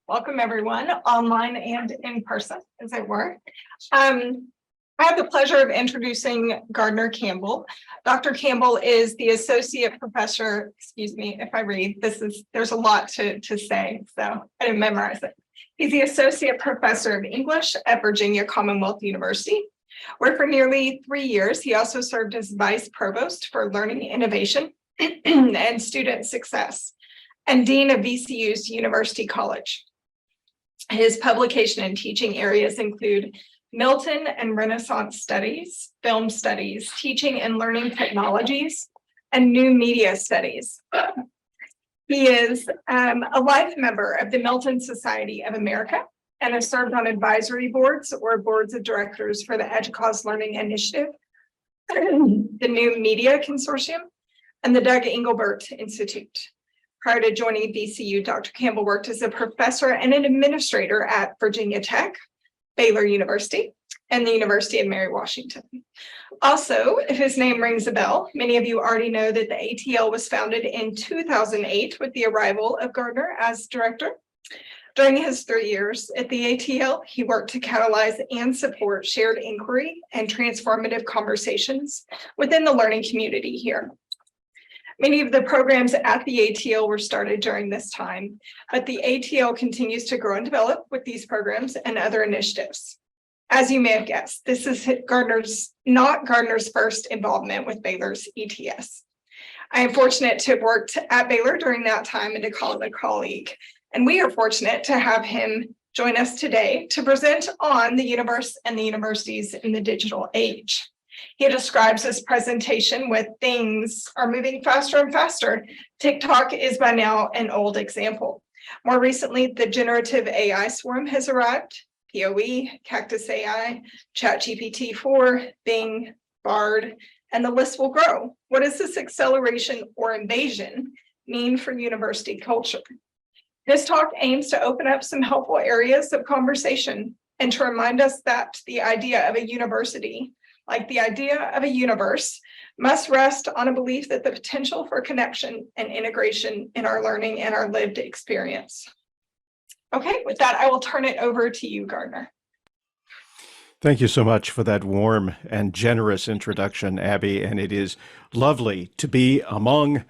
Welcome everyone, online and in person, as it were. I have the pleasure of introducing Gardner Campbell. Dr. Campbell is the associate professor, excuse me if I read, there's a lot to say, so I didn't memorize it. He's the associate professor of English at Virginia Commonwealth University, where for nearly 3 years, he also served as vice provost for learning innovation and student success, and dean of VCU's University College. His publication and teaching areas include Milton and Renaissance studies, film studies, teaching and learning technologies, and new media studies. He is a life member of the Milton Society of America and has served on advisory boards or boards of directors for the EDUCAUSE Learning Initiative, the New Media Consortium, and the Doug Engelbert Institute. Prior to joining VCU, Dr. Campbell worked as a professor and an administrator at Virginia Tech, Baylor University, and the University of Mary Washington. Also, if his name rings a bell, many of you already know that the ATL was founded in 2008 with the arrival of Gardner as director. During his 3 years at the ATL, he worked to catalyze and support shared inquiry and transformative conversations within the learning community here. Many of the programs at the ATL were started during this time, but the ATL continues to grow and develop with these programs and other initiatives. As you may have guessed, this is not Gardner's first involvement with Baylor's ETS. I am fortunate to have worked at Baylor during that time and to call him a colleague. And we are fortunate to have him join us today to present on the universe and the universities in the digital age. He describes his presentation with "things are moving faster and faster. TikTok is by now an old example. More recently, the generative AI swarm has arrived. POE, Cactus AI, ChatGPT-4, Bing, Bard, and the list will grow. What does this acceleration or invasion mean for university culture?" This talk aims to open up some helpful areas of conversation and to remind us that the idea of a university, like the idea of a universe, must rest on a belief that the potential for connection and integration in our learning and our lived experience. Okay, with that, I will turn it over to you, Gardner. Thank you so much for that warm and generous introduction, Abby, and it is lovely to be among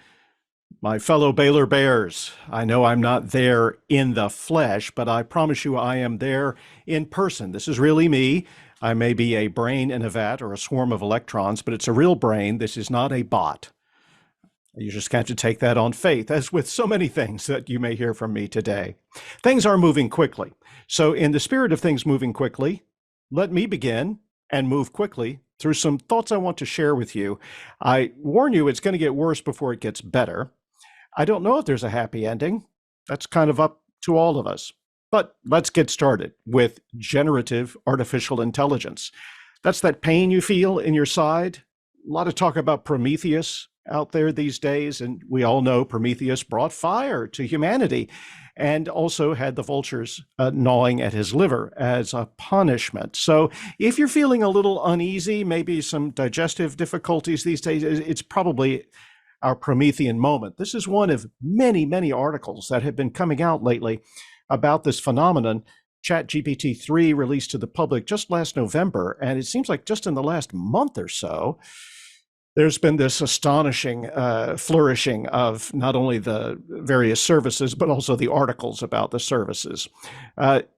my fellow Baylor Bears. I know I'm not there in the flesh, but I promise you I am there in person. This is really me. I may be a brain in a vat or a swarm of electrons, but it's a real brain. This is not a bot. You just have to take that on faith, as with so many things that you may hear from me today. Things are moving quickly. So in the spirit of things moving quickly, let me begin and move quickly through some thoughts I want to share with you. I warn you, it's going to get worse before it gets better. I don't know if there's a happy ending. That's kind of up to all of us. But let's get started with generative artificial intelligence. That's that pain you feel in your side. A lot of talk about Prometheus out there these days, and we all know Prometheus brought fire to humanity and also had the vultures gnawing at his liver as a punishment. So if you're feeling a little uneasy, maybe some digestive difficulties these days, it's probably our Promethean moment. This is one of many, many articles that have been coming out lately about this phenomenon. ChatGPT-3 released to the public just last November, and it seems like just in the last month or so, there's been this astonishing flourishing of not only the various services, but also the articles about the services.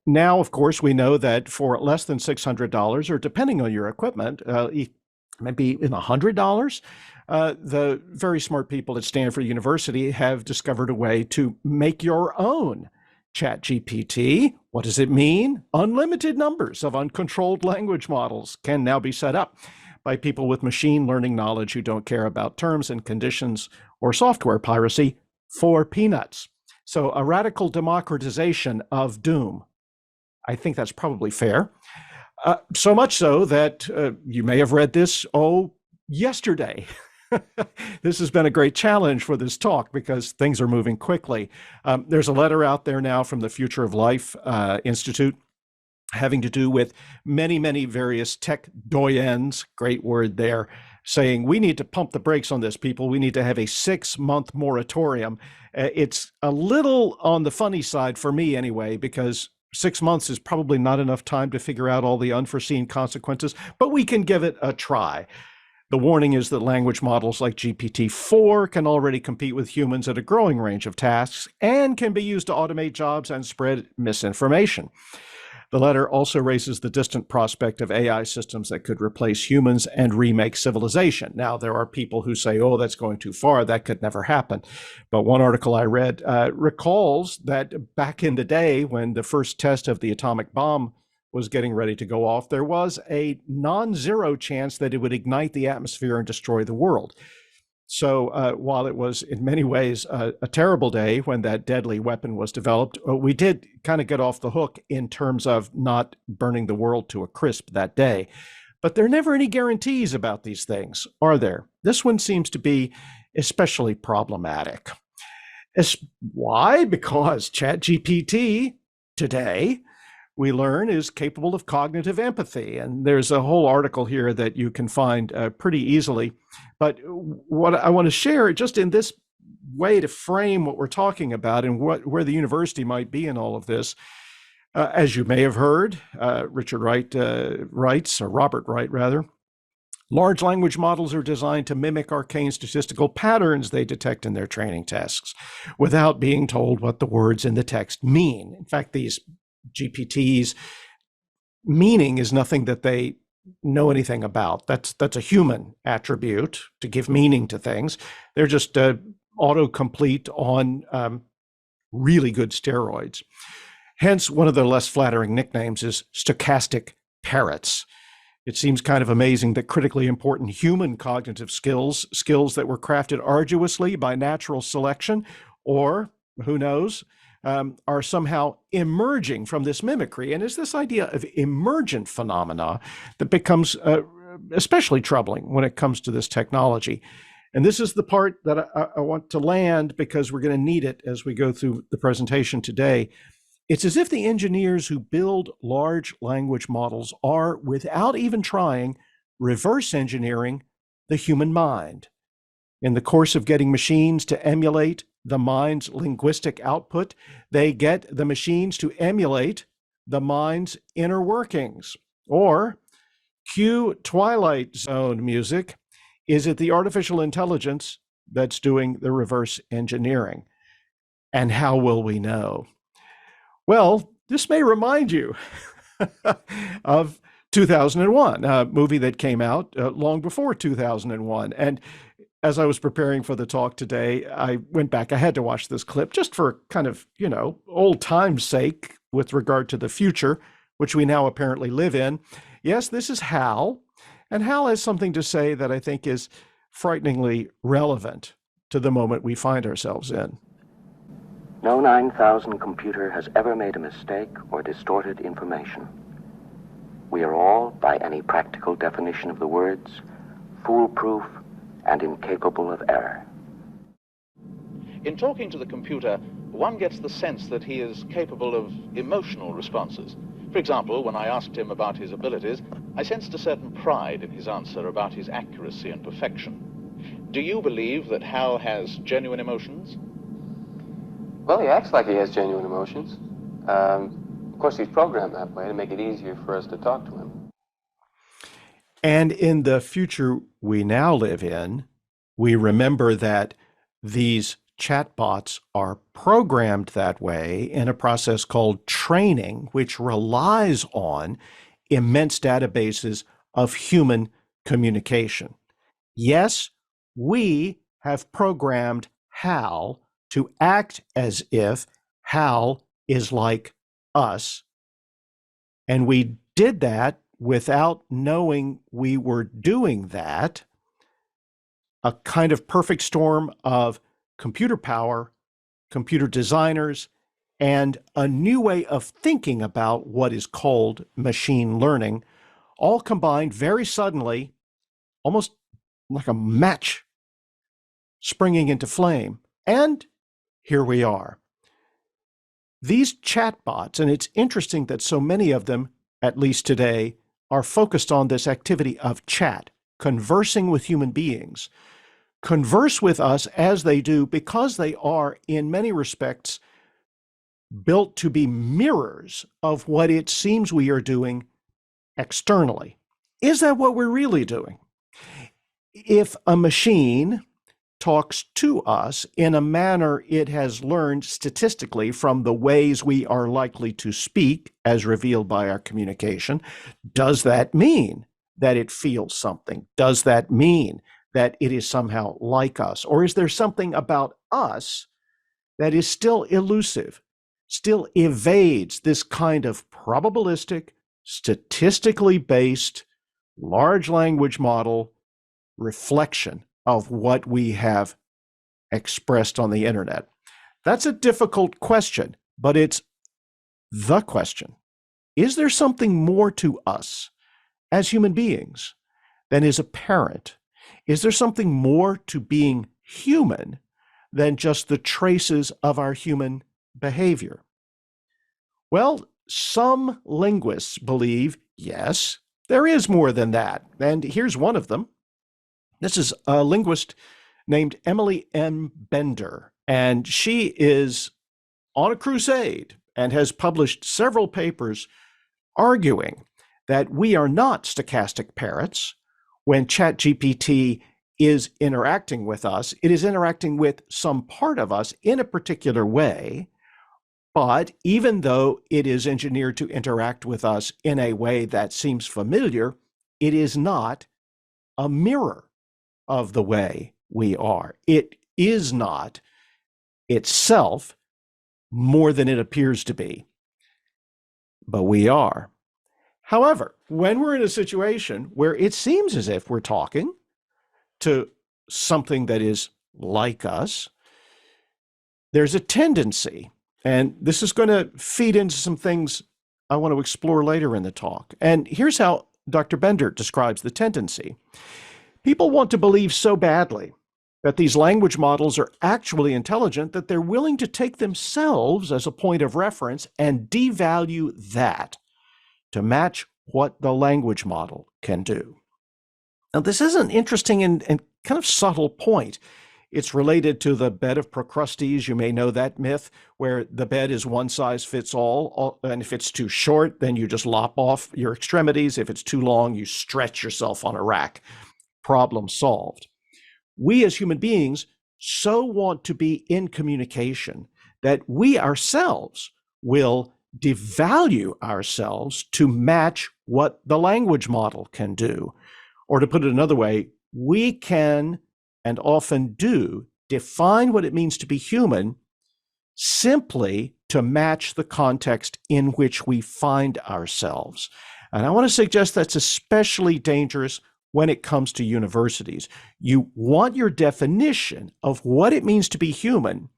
Now, of course, we know that for less than $600, or depending on your equipment, maybe in $100, the very smart people at Stanford University have discovered a way to make your own ChatGPT. What does it mean? Unlimited numbers of uncontrolled language models can now be set up by people with machine learning knowledge who don't care about terms and conditions or software piracy for peanuts. So a radical democratization of doom. I think that's probably fair. So much so that you may have read this, yesterday. This has been a great challenge for this talk because things are moving quickly. There's a letter out there now from the Future of Life Institute having to do with many, many various tech doyens, great word there, saying, we need to pump the brakes on this, people. We need to have a 6-month moratorium. It's a little on the funny side for me anyway, because 6 months is probably not enough time to figure out all the unforeseen consequences, but we can give it a try. The warning is that language models like GPT-4 can already compete with humans at a growing range of tasks and can be used to automate jobs and spread misinformation. The letter also raises the distant prospect of AI systems that could replace humans and remake civilization. Now, there are people who say, oh, that's going too far. That could never happen. But one article I read recalls that back in the day when the first test of the atomic bomb was getting ready to go off, there was a non-zero chance that it would ignite the atmosphere and destroy the world. So while it was in many ways a terrible day when that deadly weapon was developed, we did kind of get off the hook in terms of not burning the world to a crisp that day. But there are never any guarantees about these things, are there? This one seems to be especially problematic. Why? Because ChatGPT today, we learn, is capable of cognitive empathy. And there's a whole article here that you can find pretty easily. But what I want to share just in this way to frame what we're talking about and where the university might be in all of this, as you may have heard, Robert Wright rather, large language models are designed to mimic arcane statistical patterns they detect in their training tasks without being told what the words in the text mean. In fact, these GPT's meaning is nothing that they know anything about. That's a human attribute to give meaning to things. They're just autocomplete on really good steroids. Hence, one of the less flattering nicknames is stochastic parrots. It seems kind of amazing that critically important human cognitive skills that were crafted arduously by natural selection, or who knows, are somehow emerging from this mimicry. And it's this idea of emergent phenomena that becomes especially troubling when it comes to this technology. And this is the part that I want to land because we're going to need it as we go through the presentation today. It's as if the engineers who build large language models are, without even trying, reverse engineering the human mind. In the course of getting machines to emulate the mind's linguistic output, they get the machines to emulate the mind's inner workings. Or, cue Twilight Zone music, is it the artificial intelligence that's doing the reverse engineering? And how will we know? Well, this may remind you of 2001, a movie that came out long before 2001. And as I was preparing for the talk today, I went back. I had to watch this clip just for kind of, old time's sake with regard to the future, which we now apparently live in. Yes, this is Hal. And Hal has something to say that I think is frighteningly relevant to the moment we find ourselves in. No 9,000 computer has ever made a mistake or distorted information. We are all, by any practical definition of the words, foolproof and incapable of error. In talking to the computer, one gets the sense that he is capable of emotional responses. For example, when I asked him about his abilities, I sensed a certain pride in his answer about his accuracy and perfection. Do you believe that Hal has genuine emotions? Well, he acts like he has genuine emotions. Of course, he's programmed that way to make it easier for us to talk to him. And in the future we now live in, we remember that these chatbots are programmed that way in a process called training, which relies on immense databases of human communication. Yes, we have programmed Hal to act as if Hal is like us. And we did that without knowing we were doing that. A kind of perfect storm of computer power, computer designers, and a new way of thinking about what is called machine learning, all combined very suddenly, almost like a match springing into flame. And here we are. These chatbots, and it's interesting that so many of them, at least today, are focused on this activity of chat. conversing with human beings converse with us as they do because they are, in many respects, built to be mirrors of what it seems we are doing externally. Is that what we're really doing? If a machine talks to us in a manner it has learned statistically from the ways we are likely to speak, as revealed by our communication, does that mean that it feels something? Does that mean that it is somehow like us? Or is there something about us that is still elusive, still evades this kind of probabilistic, statistically based, large language model reflection of what we have expressed on the internet? That's a difficult question, but it's the question. Is there something more to us as human beings than is apparent? Is there something more to being human than just the traces of our human behavior? Well, some linguists believe, yes, there is more than that. And here's one of them. This is a linguist named Emily M. Bender, and she is on a crusade and has published several papers arguing that we are not stochastic parrots. When ChatGPT is interacting with us, it is interacting with some part of us in a particular way, but even though it is engineered to interact with us in a way that seems familiar, it is not a mirror of the way we are. It is not itself more than it appears to be, but we are. However, when we're in a situation where it seems as if we're talking to something that is like us, there's a tendency, and this is going to feed into some things I want to explore later in the talk. And here's how Dr. Bender describes the tendency. People want to believe so badly that these language models are actually intelligent that they're willing to take themselves as a point of reference and devalue that to match what the language model can do. Now, this is an interesting and kind of subtle point. It's related to the bed of Procrustes. You may know that myth, where the bed is one size fits all, and if it's too short, then you just lop off your extremities. If it's too long, you stretch yourself on a rack. Problem solved. We as human beings so want to be in communication that we ourselves will devalue ourselves to match what the language model can do. Or to put it another way, we can and often do define what it means to be human simply to match the context in which we find ourselves. And I want to suggest that's especially dangerous when it comes to universities. You want your definition of what it means to be human,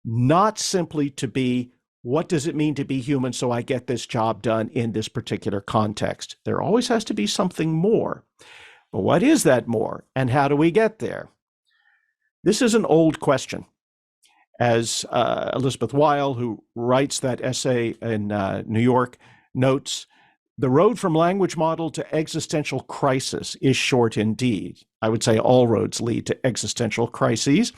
not simply to be, what does it mean to be human so I get this job done in this particular context? There always has to be something more. But what is that more, and how do we get there? This is an old question. As Elizabeth Weil, who writes that essay in New York, notes, the road from language model to existential crisis is short indeed. I would say all roads lead to existential crises.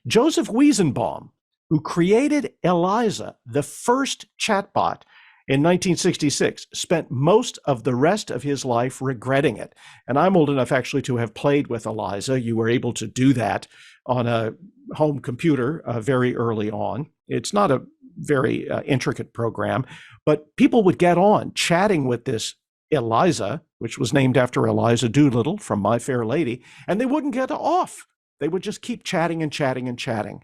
Joseph Weizenbaum, who created Eliza, the first chatbot in 1966, spent most of the rest of his life regretting it. And I'm old enough actually to have played with Eliza. You were able to do that on a home computer very early on. It's not a very intricate program, but people would get on chatting with this Eliza, which was named after Eliza Doolittle from My Fair Lady, and they wouldn't get off. They would just keep chatting and chatting and chatting,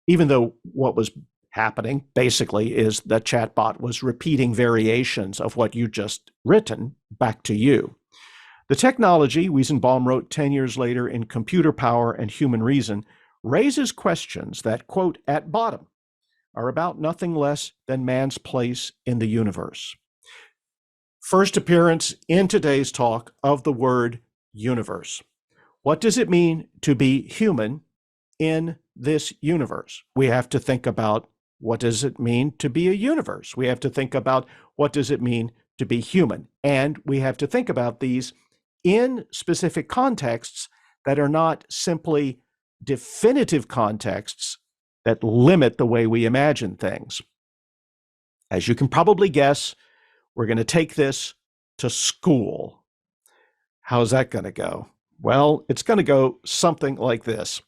even though what was happening basically is the chatbot was repeating variations of what you just written back to you. The technology, Weizenbaum wrote 10 years later in Computer Power and Human Reason, raises questions that, quote, at bottom, are about nothing less than man's place in the universe. First appearance in today's talk of the word universe. What does it mean to be human in this universe? We have to think about, what does it mean to be a universe? We have to think about, what does it mean to be human? And we have to think about these in specific contexts that are not simply definitive contexts that limit the way we imagine things. As you can probably guess, we're going to take this to school. How's that going to go? Well, it's going to go something like this.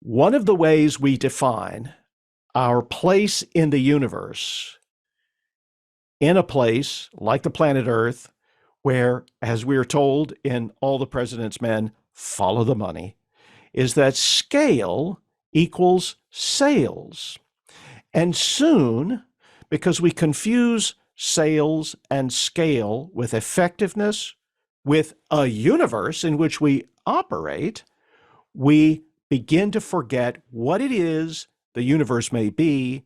One of the ways we define our place in the universe, in a place like the planet Earth, where, as we are told in All the President's Men, follow the money, is that scale equals sales. And soon, because we confuse sales and scale with effectiveness, with a universe in which we operate, we begin to forget what it is the universe may be,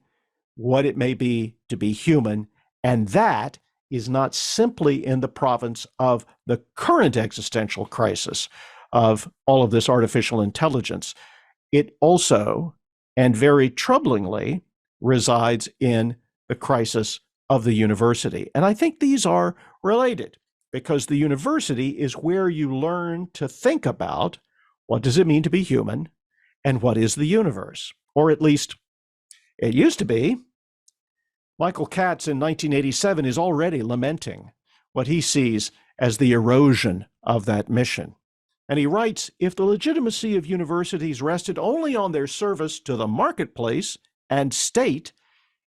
what it may be to be human, and that is not simply in the province of the current existential crisis of all of this artificial intelligence. It also, and very troublingly, resides in the crisis of the university. And I think these are related, because the university is where you learn to think about what does it mean to be human and what is the universe, or at least it used to be. Michael Katz in 1987 is already lamenting what he sees as the erosion of that mission. And he writes, if the legitimacy of universities rested only on their service to the marketplace and state,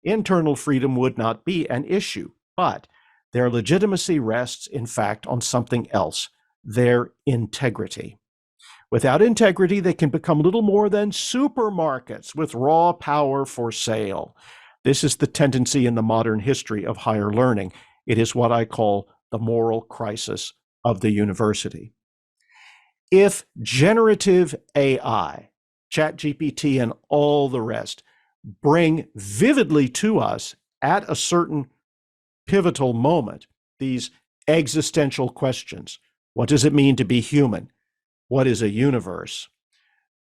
internal freedom would not be an issue. But their legitimacy rests, in fact, on something else, their integrity. Without integrity, they can become little more than supermarkets with raw power for sale. This is the tendency in the modern history of higher learning. It is what I call the moral crisis of the university. If generative AI, ChatGPT, and all the rest bring vividly to us at a certain pivotal moment these existential questions, what does it mean to be human? What is a universe?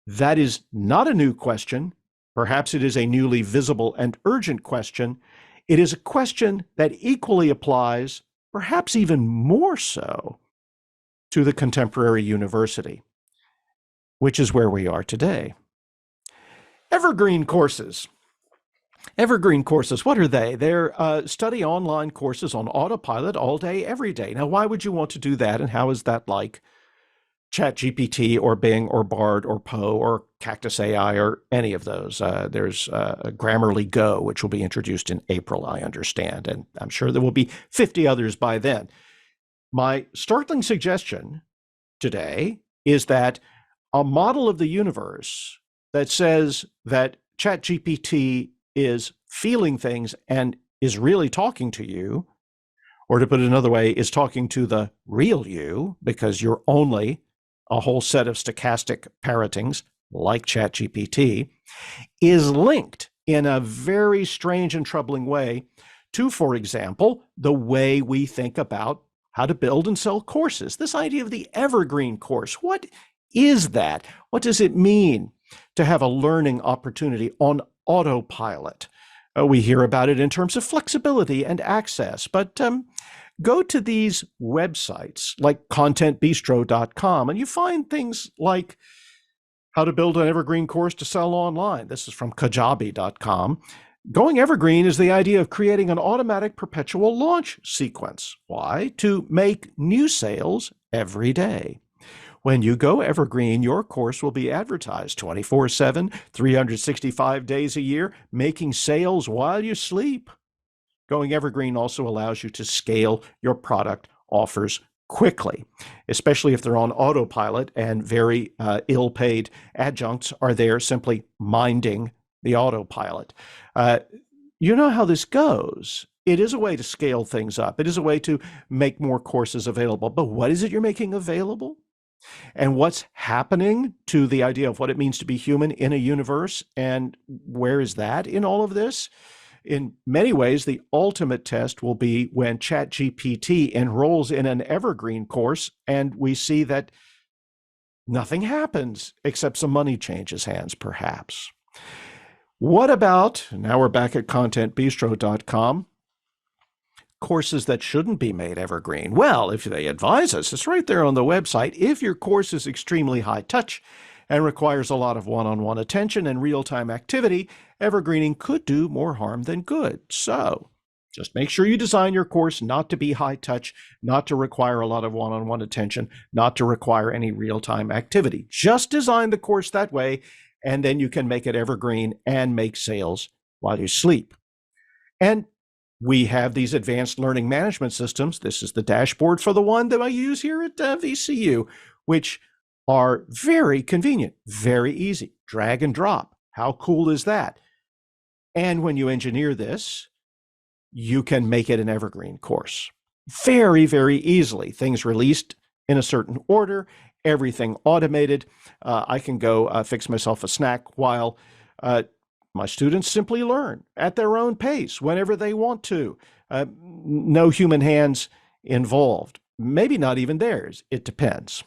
That is not a new question. Perhaps it is a newly visible and urgent question. It is a question that equally applies, perhaps even more so, to the contemporary university, which is where we are today. Evergreen courses. Evergreen courses, what are they? They're study online courses on autopilot all day, every day. Now, why would you want to do that, and how is that like ChatGPT or Bing or Bard or Poe or Cactus AI or any of those? There's Grammarly Go, which will be introduced in April, I understand, and I'm sure there will be 50 others by then. My startling suggestion today is that a model of the universe that says that ChatGPT is feeling things and is really talking to you, or to put it another way, is talking to the real you, because you're only a whole set of stochastic parrotings like ChatGPT, is linked in a very strange and troubling way to, for example, the way we think about how to build and sell courses. This idea of the evergreen course, what is that? What does it mean to have a learning opportunity on autopilot? We hear about it in terms of flexibility and access, but go to these websites like contentbistro.com and you find things like how to build an evergreen course to sell online. This is from kajabi.com. Going evergreen is the idea of creating an automatic perpetual launch sequence. Why? To make new sales every day. When you go evergreen, your course will be advertised 24/7, 365 days a year, making sales while you sleep. Going evergreen also allows you to scale your product offers quickly, especially if they're on autopilot and very ill-paid adjuncts are there simply minding the autopilot. You know how this goes. It is a way to scale things up. It is a way to make more courses available. But what is it you're making available? And what's happening to the idea of what it means to be human in a universe? And where is that in all of this? In many ways, the ultimate test will be when ChatGPT enrolls in an evergreen course and we see that nothing happens except some money changes hands, perhaps. What about, now we're back at contentbistro.com, courses that shouldn't be made evergreen? Well, if they advise us, it's right there on the website. If your course is extremely high touch and requires a lot of one-on-one attention and real-time activity, evergreening could do more harm than good. So just make sure you design your course not to be high touch, not to require a lot of one-on-one attention, not to require any real-time activity. Just design the course that way, and then you can make it evergreen and make sales while you sleep. And we have these advanced learning management systems. This is the dashboard for the one that I use here at VCU, which are very convenient, very easy, drag and drop. How cool is that? And when you engineer this, you can make it an evergreen course very, very easily. Things released in a certain order, everything automated. I can go fix myself a snack while my students simply learn at their own pace whenever they want to. No human hands involved. Maybe not even theirs. It depends.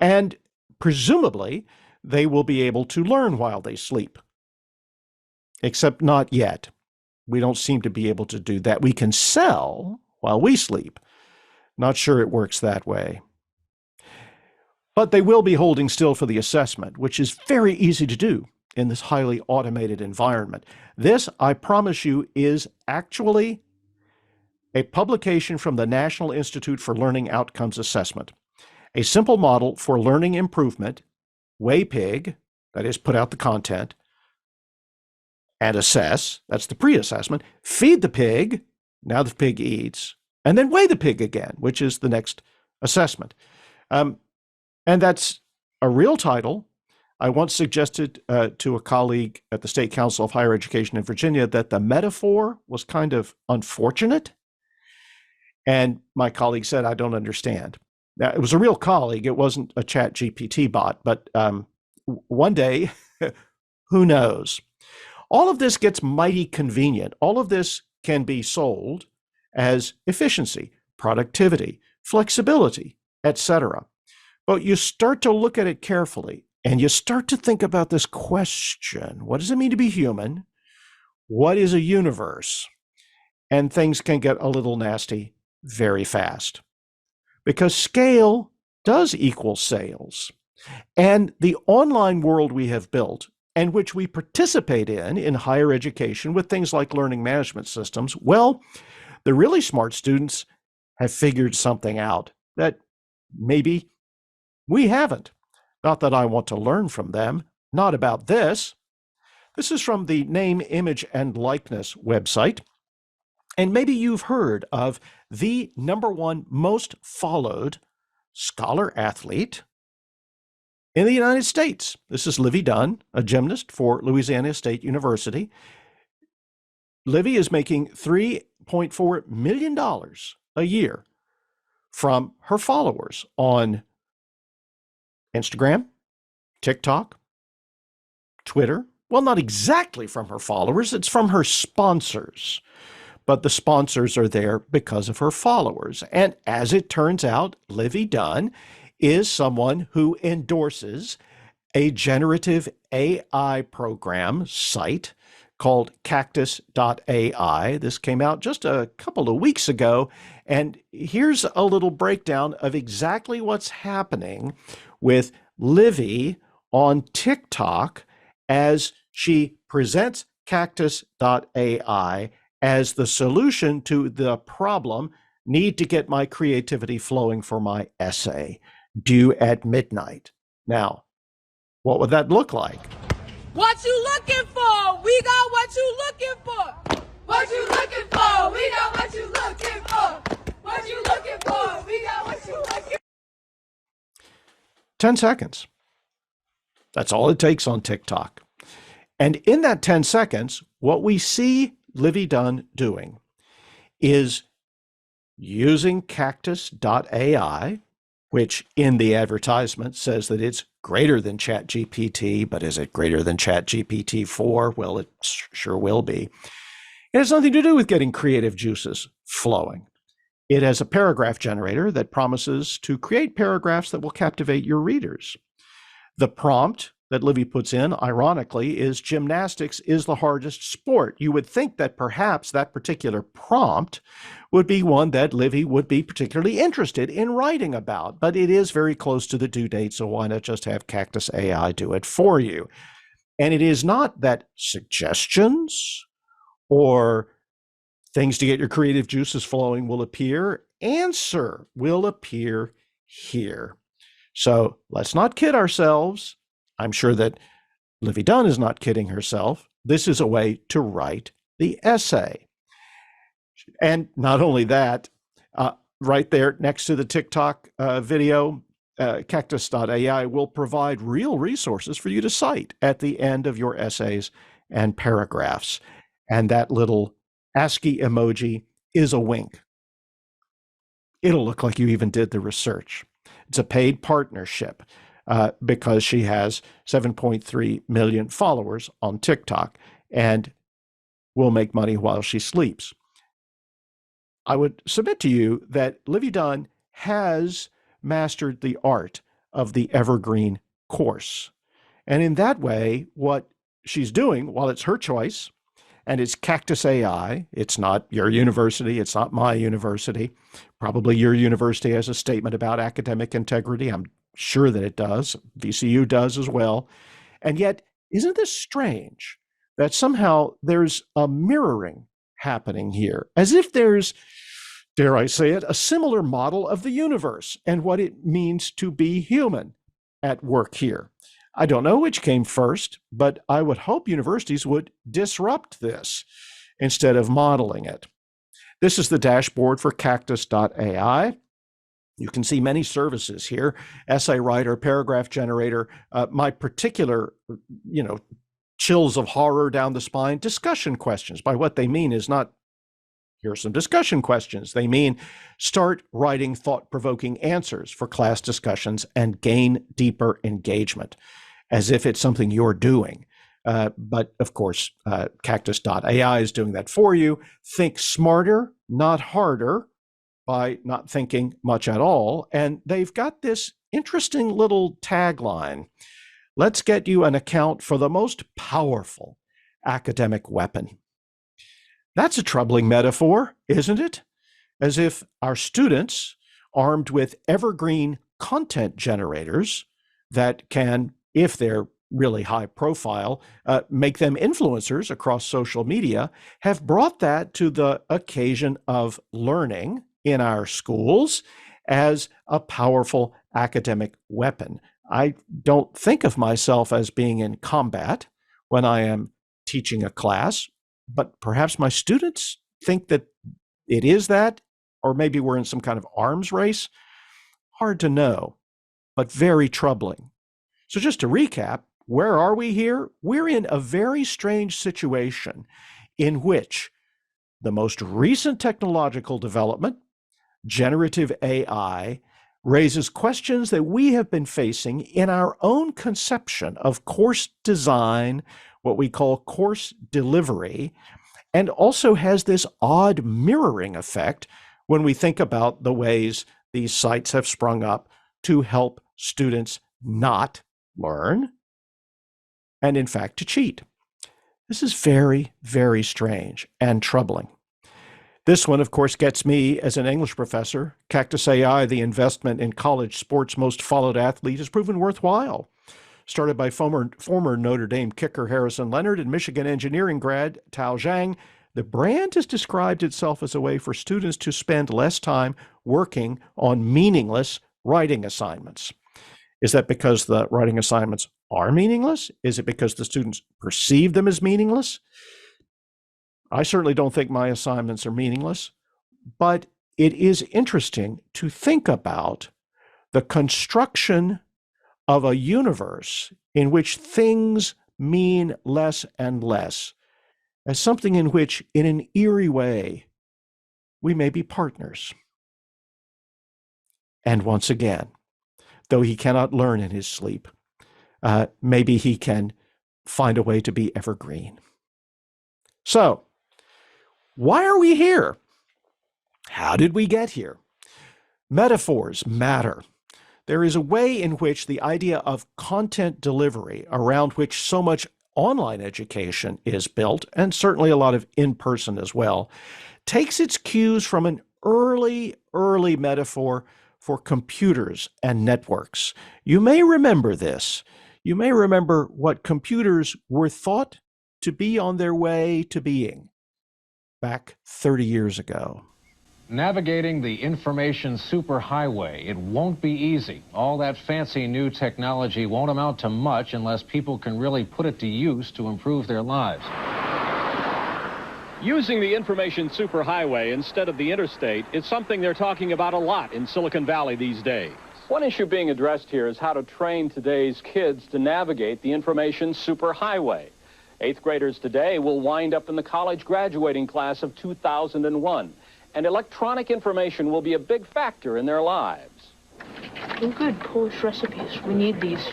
And presumably, they will be able to learn while they sleep. Except not yet. We don't seem to be able to do that. We can sell while we sleep. Not sure it works that way. But they will be holding still for the assessment, which is very easy to do in this highly automated environment. This, I promise you, is actually a publication from the National Institute for Learning Outcomes Assessment. A simple model for learning improvement, weigh pig, that is, put out the content, and assess, that's the pre-assessment, feed the pig, now the pig eats, and then weigh the pig again, which is the next assessment. And that's a real title. I once suggested to a colleague at the State Council of Higher Education in Virginia that the metaphor was kind of unfortunate. And my colleague said, I don't understand. Now, it was a real colleague. It wasn't a chat GPT bot, but one day, who knows? All of this gets mighty convenient. All of this can be sold as efficiency, productivity, flexibility, etc. But you start to look at it carefully, and you start to think about this question: what does it mean to be human? What is a universe? And things can get a little nasty very fast, because scale does equal sales. And the online world we have built, and which we participate in higher education with things like learning management systems, well, the really smart students have figured something out that maybe we haven't. Not that I want to learn from them, not about this. This is from the Name, Image, and Likeness website. And maybe you've heard of the #1 most followed scholar athlete in the United States. This is Livy Dunn, a gymnast for Louisiana State University. Livy is making $3.4 million a year from her followers on Instagram, TikTok, Twitter. Well, not exactly from her followers, it's from her sponsors. But the sponsors are there because of her followers. And as it turns out, Livy Dunn is someone who endorses a generative AI program site called cactus.ai. This came out just a couple of weeks ago. And here's a little breakdown of exactly what's happening with Livy on TikTok as she presents cactus.ai as the solution to the problem: need to get my creativity flowing for my essay, due at midnight. Now, what would that look like? What you looking for? We got what you looking for. What you looking for? We got what you looking for. What you looking for? We got what you looking for. 10 seconds. That's all it takes on TikTok. And in that 10 seconds, what we see Livy Dunn doing is using cactus.ai, which in the advertisement says that it's greater than ChatGPT, but is it greater than ChatGPT 4? Well, it sure will be. It has nothing to do with getting creative juices flowing. It has a paragraph generator that promises to create paragraphs that will captivate your readers. The prompt that Livy puts in, ironically, is gymnastics is the hardest sport. You would think that perhaps that particular prompt would be one that Livy would be particularly interested in writing about, but it is very close to the due date, so why not just have Cactus AI do it for you? And it is not that suggestions or things to get your creative juices flowing will appear. Answer will appear here. So let's not kid ourselves. I'm sure that Livy Dunn is not kidding herself. This is a way to write the essay. And not only that, right there next to the TikTok video, Cactus.ai will provide real resources for you to cite at the end of your essays and paragraphs. And that little ASCII emoji is a wink. It'll look like you even did the research. It's a paid partnership because she has 7.3 million followers on TikTok and will make money while she sleeps. I would submit to you that Livy Dunn has mastered the art of the evergreen course. And in that way, what she's doing, while it's her choice, and it's Cactus AI, it's not your university, it's not my university. Probably your university has a statement about academic integrity. I'm sure that it does. VCU does as well. And yet, isn't this strange that somehow there's a mirroring happening here, as if there's, dare I say it, a similar model of the universe and what it means to be human at work here. I don't know which came first, but I would hope universities would disrupt this instead of modeling it. This is the dashboard for Cactus.ai. You can see many services here: essay writer, paragraph generator, my particular, chills of horror down the spine, discussion questions. By what they mean is not, here are some discussion questions. They mean start writing thought-provoking answers for class discussions and gain deeper engagement, as if it's something you're doing. But of course, Cactus.ai is doing that for you. Think smarter, not harder, by not thinking much at all. And they've got this interesting little tagline: let's get you an account for the most powerful academic weapon. That's a troubling metaphor, isn't it? As if our students, armed with evergreen content generators that can, if they're really high profile, make them influencers across social media, have brought that to the occasion of learning in our schools as a powerful academic weapon. I don't think of myself as being in combat when I am teaching a class, but perhaps my students think that it is that, or maybe we're in some kind of arms race. Hard to know, but very troubling. So just to recap, where are we here? We're in a very strange situation in which the most recent technological development, generative AI, raises questions that we have been facing in our own conception of course design, what we call course delivery, and also has this odd mirroring effect when we think about the ways these sites have sprung up to help students not learn and, in fact, to cheat. This is very, very strange and troubling. This one, of course, gets me as an English professor. Cactus AI, the investment in college sports' most followed athlete, has proven worthwhile. Started by former Notre Dame kicker Harrison Leonard and Michigan engineering grad Tao Zhang, the brand has described itself as a way for students to spend less time working on meaningless writing assignments. Is that because the writing assignments are meaningless? Is it because the students perceive them as meaningless? I certainly don't think my assignments are meaningless, but it is interesting to think about the construction of a universe in which things mean less and less as something in which, in an eerie way, we may be partners. And once again, though he cannot learn in his sleep, maybe he can find a way to be evergreen. So, why are we here? How did we get here? Metaphors matter. there is a way in which the idea of content delivery, around which so much online education is built, and certainly a lot of in-person as well, takes its cues from an early metaphor for computers and networks. You may remember this. You may remember what computers were thought to be on their way to being back 30 years ago. Navigating the information superhighway, it won't be easy. All that fancy new technology won't amount to much unless people can really put it to use to improve their lives. Using the information superhighway instead of the interstate is something they're talking about a lot in Silicon Valley these days. One issue being addressed here is how to train today's kids to navigate the information superhighway. 8th graders today will wind up in the college graduating class of 2001. And electronic information will be a big factor in their lives. Good Polish recipes. We need these.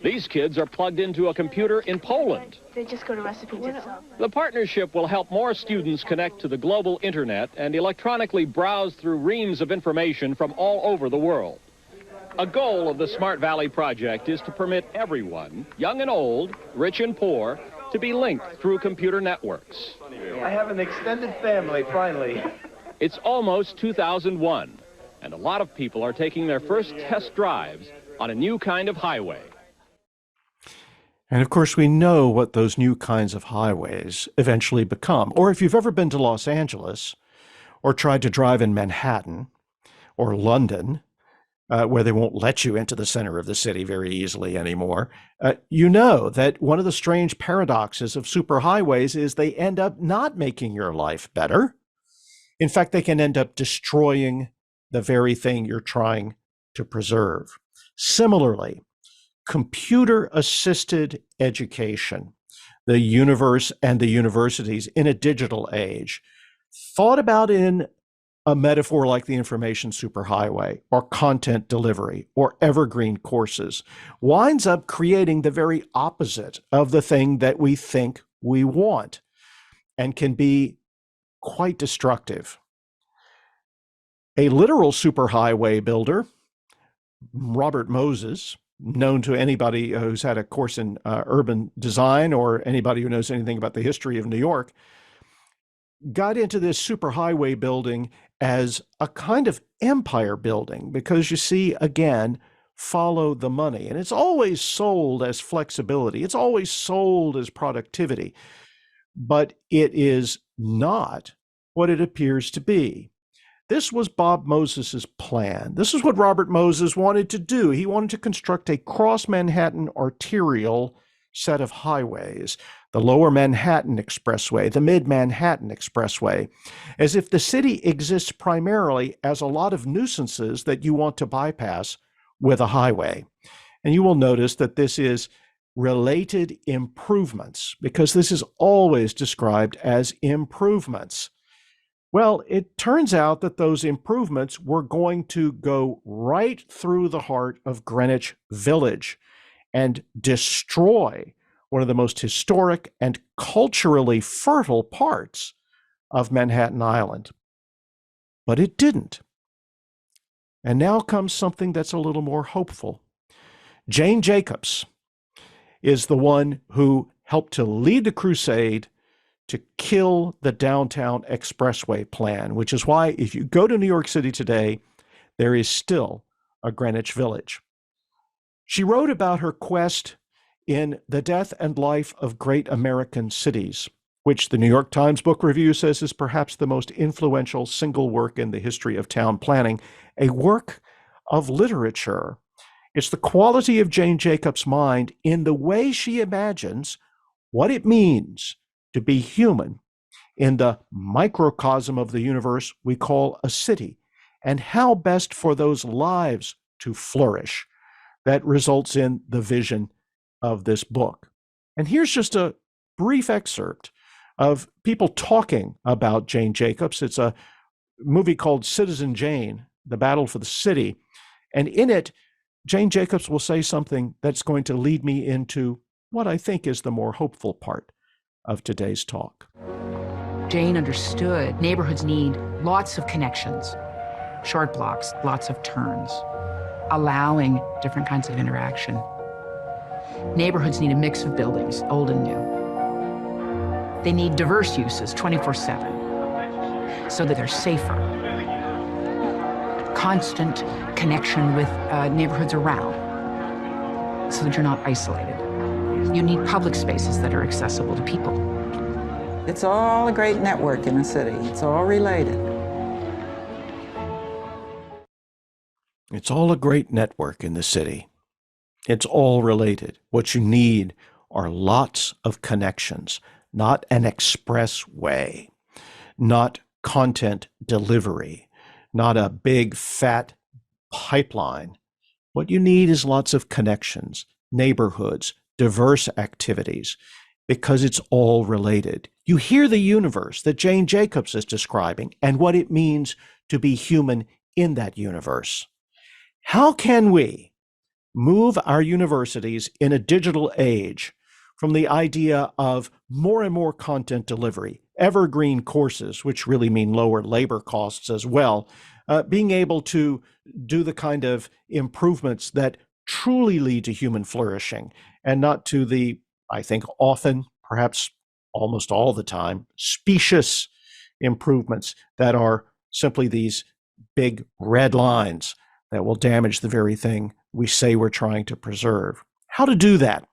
These kids are plugged into a computer in Poland. They just go to recipes itself. The partnership will help more students connect to the global internet and electronically browse through reams of information from all over the world. A goal of the Smart Valley project is to permit everyone, young and old, rich and poor, to be linked through computer networks. I have an extended family, finally. It's almost 2001, and a lot of people are taking their first test drives on a new kind of highway. And of course, we know what those new kinds of highways eventually become. Or if you've ever been to Los Angeles or tried to drive in Manhattan or London, where they won't let you into the center of the city very easily anymore, you know that one of the strange paradoxes of superhighways is they end up not making your life better. In fact, they can end up destroying the very thing you're trying to preserve. Similarly, computer-assisted education, the universe and the universities in a digital age, thought about in a metaphor like the information superhighway or content delivery or evergreen courses, winds up creating the very opposite of the thing that we think we want and can be quite destructive. A literal superhighway builder, Robert Moses, known to anybody who's had a course in urban design or anybody who knows anything about the history of New York, got into this superhighway building as a kind of empire building because, you see, again, follow the money. And it's always sold as flexibility. It's always sold as productivity. But it is not what it appears to be. This was Bob Moses's plan. This is what Robert Moses wanted to do. He wanted to construct a cross-Manhattan arterial set of highways, the Lower Manhattan Expressway, the Mid-Manhattan Expressway, as if the city exists primarily as a lot of nuisances that you want to bypass with a highway. And you will notice that this is related improvements, because this is always described as improvements. Well, it turns out that those improvements were going to go right through the heart of Greenwich Village and destroy one of the most historic and culturally fertile parts of Manhattan Island. But it didn't. And now comes something that's a little more hopeful. Jane Jacobs is the one who helped to lead the crusade to kill the downtown expressway plan, which is why if you go to New York City today, there is still a Greenwich Village. She wrote about her quest in The Death and Life of Great American Cities, which the New York Times Book Review says is perhaps the most influential single work in the history of town planning, a work of literature. It's the quality of Jane Jacobs' mind in the way she imagines what it means to be human in the microcosm of the universe we call a city, and how best for those lives to flourish. That results in the vision of this book. And here's just a brief excerpt of people talking about Jane Jacobs. It's a movie called Citizen Jane, The Battle for the City. And in it, Jane Jacobs will say something that's going to lead me into what I think is the more hopeful part of today's talk. Jane understood neighborhoods need lots of connections, short blocks, lots of turns. allowing different kinds of interaction. Neighborhoods need a mix of buildings, old and new. They need diverse uses 24/7 so that they're safer. Constant connection with neighborhoods around so that you're not isolated. You need public spaces that are accessible to people. It's all a great network in a city. It's all related. It's all a great network in the city. It's all related. What you need are lots of connections, not an express way, not content delivery, not a big fat pipeline. What you need is lots of connections, neighborhoods, diverse activities, because it's all related. You hear the universe that Jane Jacobs is describing and what it means to be human in that universe. How can we move our universities in a digital age from the idea of more and more content delivery, evergreen courses, which really mean lower labor costs as well, being able to do the kind of improvements that truly lead to human flourishing and not to the, I think often, perhaps almost all the time, specious improvements that are simply these big red lines that will damage the very thing we say we're trying to preserve. How to do that?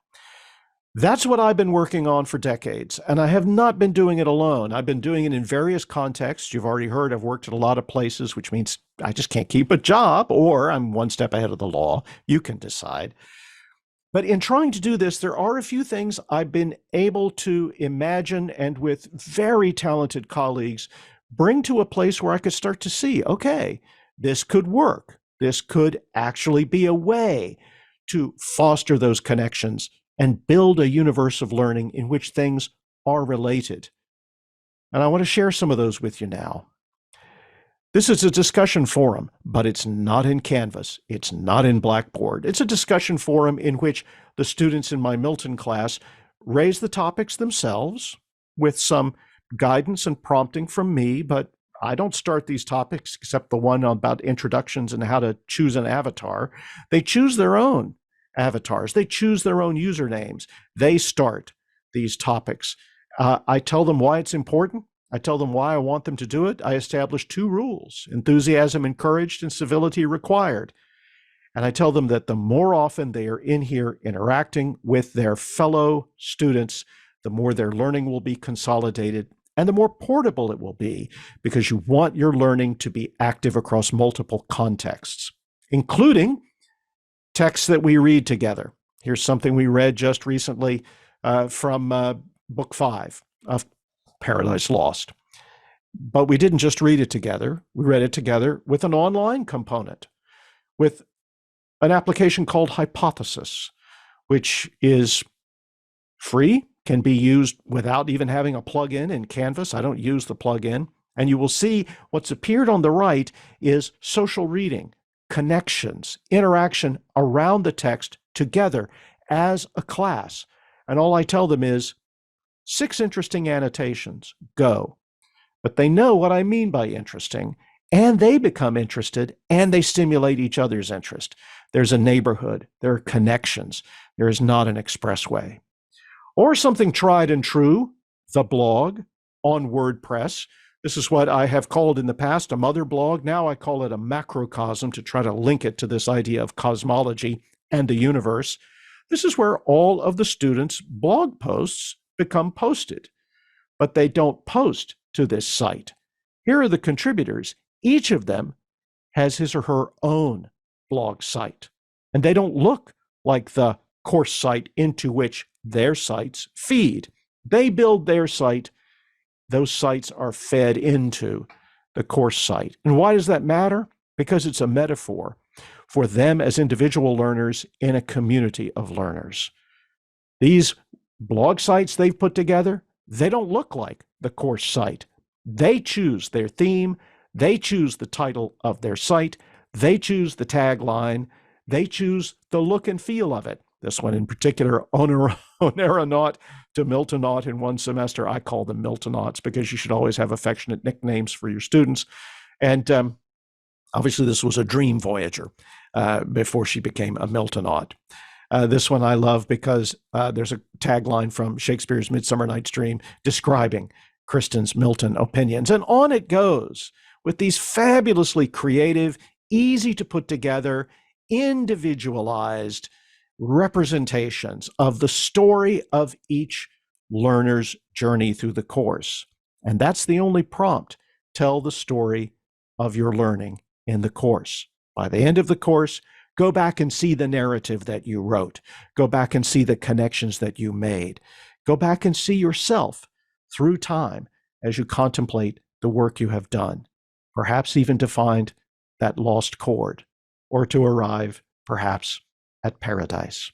That's what I've been working on for decades, and I have not been doing it alone. I've been doing it in various contexts. You've already heard I've worked at a lot of places, which means I just can't keep a job, or I'm one step ahead of the law. You can decide. But in trying to do this, there are a few things I've been able to imagine and with very talented colleagues bring to a place where I could start to see, okay, this could work. This could actually be a way to foster those connections and build a universe of learning in which things are related. And I want to share some of those with you now. This is a discussion forum, but it's not in Canvas. It's not in Blackboard. It's a discussion forum in which the students in my Milton class raise the topics themselves with some guidance and prompting from me, but I don't start these topics except the one about introductions and how to choose an avatar. They choose their own avatars. They choose their own usernames. They start these topics. I tell them why it's important. I tell them why I want them to do it. I establish 2 rules: enthusiasm encouraged and civility required. And I tell them that the more often they are in here interacting with their fellow students, the more their learning will be consolidated and the more portable it will be, because you want your learning to be active across multiple contexts, including texts that we read together. Here's something we read just recently from Book 5 of Paradise Lost. But we didn't just read it together. We read it together with an online component, with an application called Hypothesis, which is free, can be used without even having a plugin in Canvas. I don't use the plugin. And you will see what's appeared on the right is social reading, connections, interaction around the text together as a class. And all I tell them is 6 interesting annotations, go. But they know what I mean by interesting, and they become interested, and they stimulate each other's interest. There's a neighborhood, there are connections. There is not an expressway. Or something tried and true, the blog on WordPress. This is what I have called in the past a mother blog. Now I call it a macrocosm to try to link it to this idea of cosmology and the universe. This is where all of the students' blog posts become posted, but they don't post to this site. Here are the contributors. Each of them has his or her own blog site, and they don't look like the course site into which their sites feed. They build their site. Those sites are fed into the course site. And why does that matter? Because it's a metaphor for them as individual learners in a community of learners. These blog sites they've put together, they don't look like the course site. They choose their theme. They choose the title of their site. They choose the tagline. They choose the look and feel of it. This one in particular, Oneranaut to Miltonaut in one semester. I call them Miltonauts because you should always have affectionate nicknames for your students. And obviously this was a dream voyager. before she became a Miltonaut. This one I love because there's a tagline from Shakespeare's Midsummer Night's Dream describing Kristen's Milton opinions. And on it goes with these fabulously creative, easy to put together, individualized representations of the story of each learner's journey through the course. And that's the only prompt. Tell the story of your learning in the course. By the end of the course, go back and see the narrative that you wrote. Go back and see the connections that you made. Go back and see yourself through time as you contemplate the work you have done, perhaps even to find that lost chord or to arrive perhaps at paradise.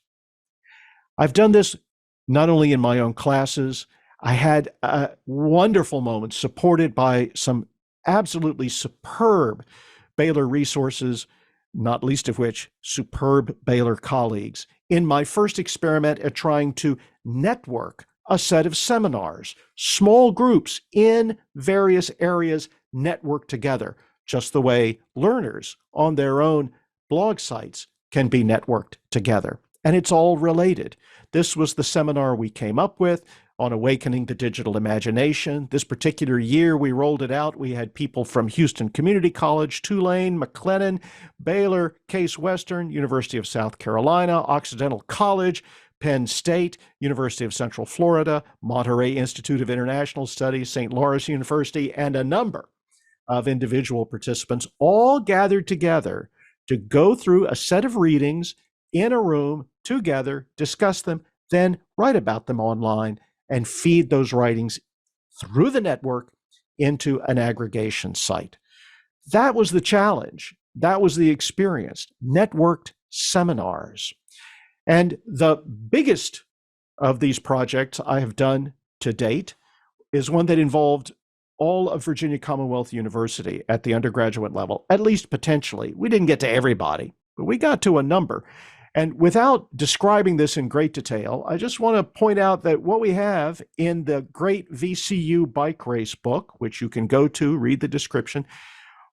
I've done this not only in my own classes. I had wonderful moments supported by some absolutely superb Baylor resources, not least of which superb Baylor colleagues, in my first experiment at trying to network a set of seminars, small groups in various areas network together, just the way learners on their own blog sites can be networked together. And it's all related. This was the seminar we came up with on awakening the digital imagination. This particular year we rolled it out. We had people from Houston Community College, Tulane, McLennan, Baylor, Case Western, University of South Carolina, Occidental College, Penn State, University of Central Florida, Monterey Institute of International Studies, St. Lawrence University, and a number of individual participants all gathered together to go through a set of readings in a room together, discuss them, then write about them online and feed those writings through the network into an aggregation site. That was the challenge. That was the experience. Networked seminars. And the biggest of these projects I have done to date is one that involved all of Virginia Commonwealth University at the undergraduate level, at least potentially. We didn't get to everybody, but we got to a number. And without describing this in great detail, I just want to point out that what we have in the great VCU bike race book, which you can go to, read the description,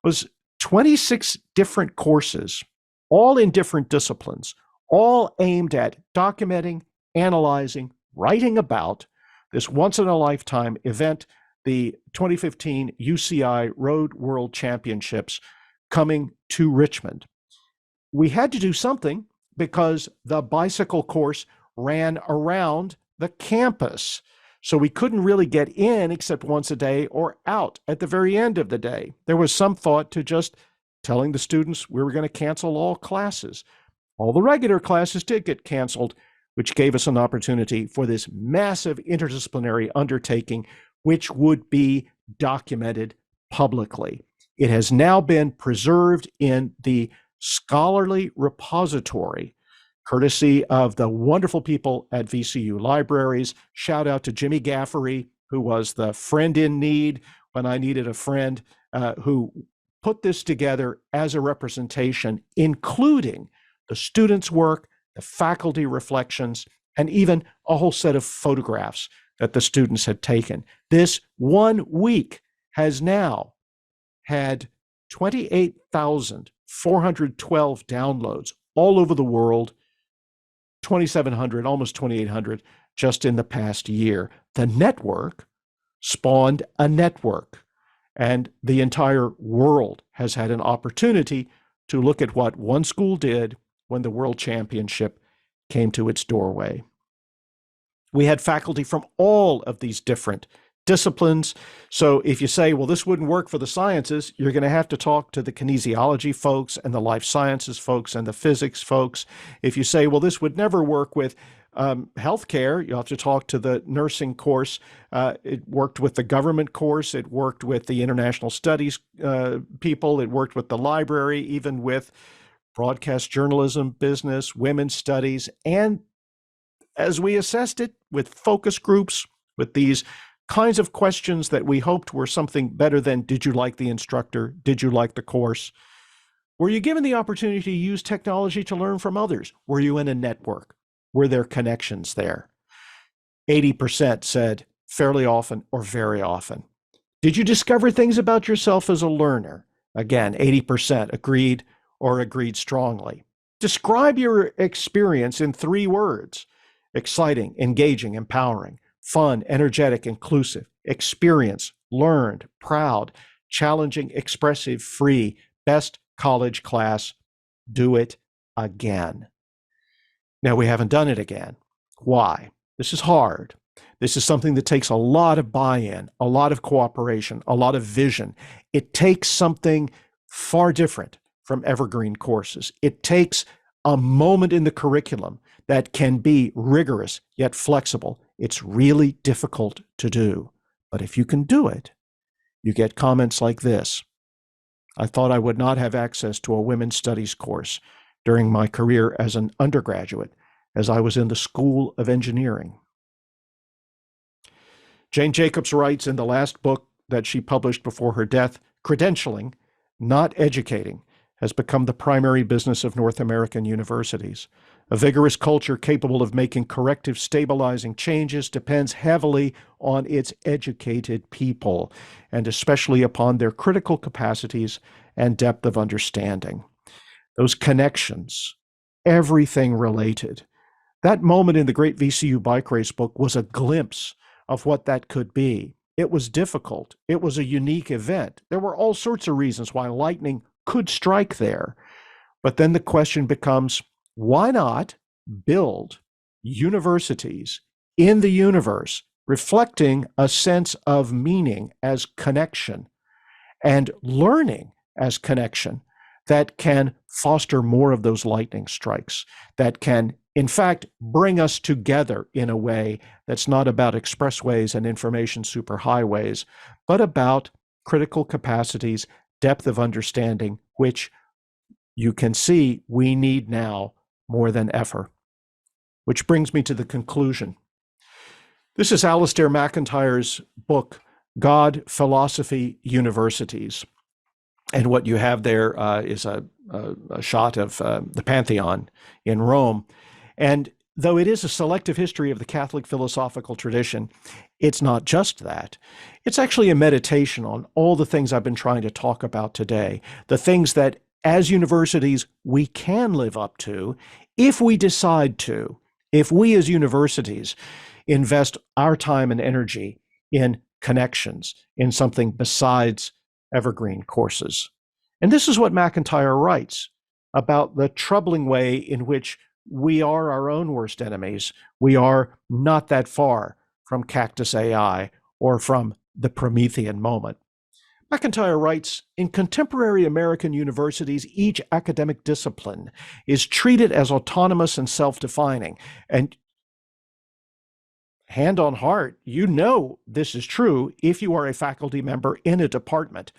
was 26 different courses, all in different disciplines, all aimed at documenting, analyzing, writing about this once-in-a-lifetime event, the 2015 UCI Road World Championships coming to Richmond. We had to do something because the bicycle course ran around the campus. So we couldn't really get in except once a day or out at the very end of the day. There was some thought to just telling the students we were going to cancel all classes. All the regular classes did get canceled, which gave us an opportunity for this massive interdisciplinary undertaking, which would be documented publicly. It has now been preserved in the scholarly repository, courtesy of the wonderful people at VCU Libraries. Shout out to Jimmy Gaffery, who was the friend in need when I needed a friend, who put this together as a representation, including the students' work, the faculty reflections, and even a whole set of photographs that the students had taken. This 1 week has now had 28,412 downloads all over the world, 2,700, almost 2,800 just in the past year. The network spawned a network, and the entire world has had an opportunity to look at what one school did when the World Championship came to its doorway. We had faculty from all of these different disciplines. So if you say, well, this wouldn't work for the sciences, you're going to have to talk to the kinesiology folks and the life sciences folks and the physics folks. If you say, well, this would never work with healthcare, you'll have to talk to the nursing course. It worked with the government course. It worked with the international studies people. It worked with the library, even with broadcast journalism, business, women's studies. And as we assessed it with focus groups, with these kinds of questions that we hoped were something better than, did you like the instructor? Did you like the course? Were you given the opportunity to use technology to learn from others? Were you in a network? Were there connections there? 80% said fairly often or very often. Did you discover things about yourself as a learner? Again, 80% agreed or agreed strongly. Describe your experience in 3 words: exciting, engaging, empowering, fun, energetic, inclusive, experience, learned, proud, challenging, expressive, free, best college class. Do it again. Now, we haven't done it again. Why? This is hard. This is something that takes a lot of buy-in, a lot of cooperation, a lot of vision. It takes something far different from evergreen courses. It takes a moment in the curriculum that can be rigorous yet flexible. It's really difficult to do. But if you can do it, you get comments like this: I thought I would not have access to a women's studies course during my career as an undergraduate, as I was in the School of Engineering. Jane Jacobs writes in the last book that she published before her death, credentialing, not educating, has become the primary business of North American universities. A vigorous culture capable of making corrective, stabilizing changes depends heavily on its educated people, and especially upon their critical capacities and depth of understanding. Those connections, everything related. That moment in the Great VCU Bike Race book was a glimpse of what that could be. It was difficult. It was a unique event. There were all sorts of reasons why lightning could strike there. But then the question becomes, why not build universities in the universe reflecting a sense of meaning as connection and learning as connection that can foster more of those lightning strikes, that can, in fact, bring us together in a way that's not about expressways and information superhighways, but about critical capacities, depth of understanding, which you can see we need now more than ever. Which brings me to the conclusion. This is Alistair McIntyre's book, God, Philosophy, Universities. And what you have there is a shot of the Pantheon in Rome. And though it is a selective history of the Catholic philosophical tradition, it's not just that. It's actually a meditation on all the things I've been trying to talk about today, the things that as universities we can live up to if we decide to, if we as universities invest our time and energy in connections, in something besides evergreen courses. And this is what McIntyre writes about the troubling way in which we are our own worst enemies. We are not that far from Cactus AI or from the Promethean moment. McIntyre writes, in contemporary American universities, each academic discipline is treated as autonomous and self-defining. And hand on heart, you know this is true if you are a faculty member in a department.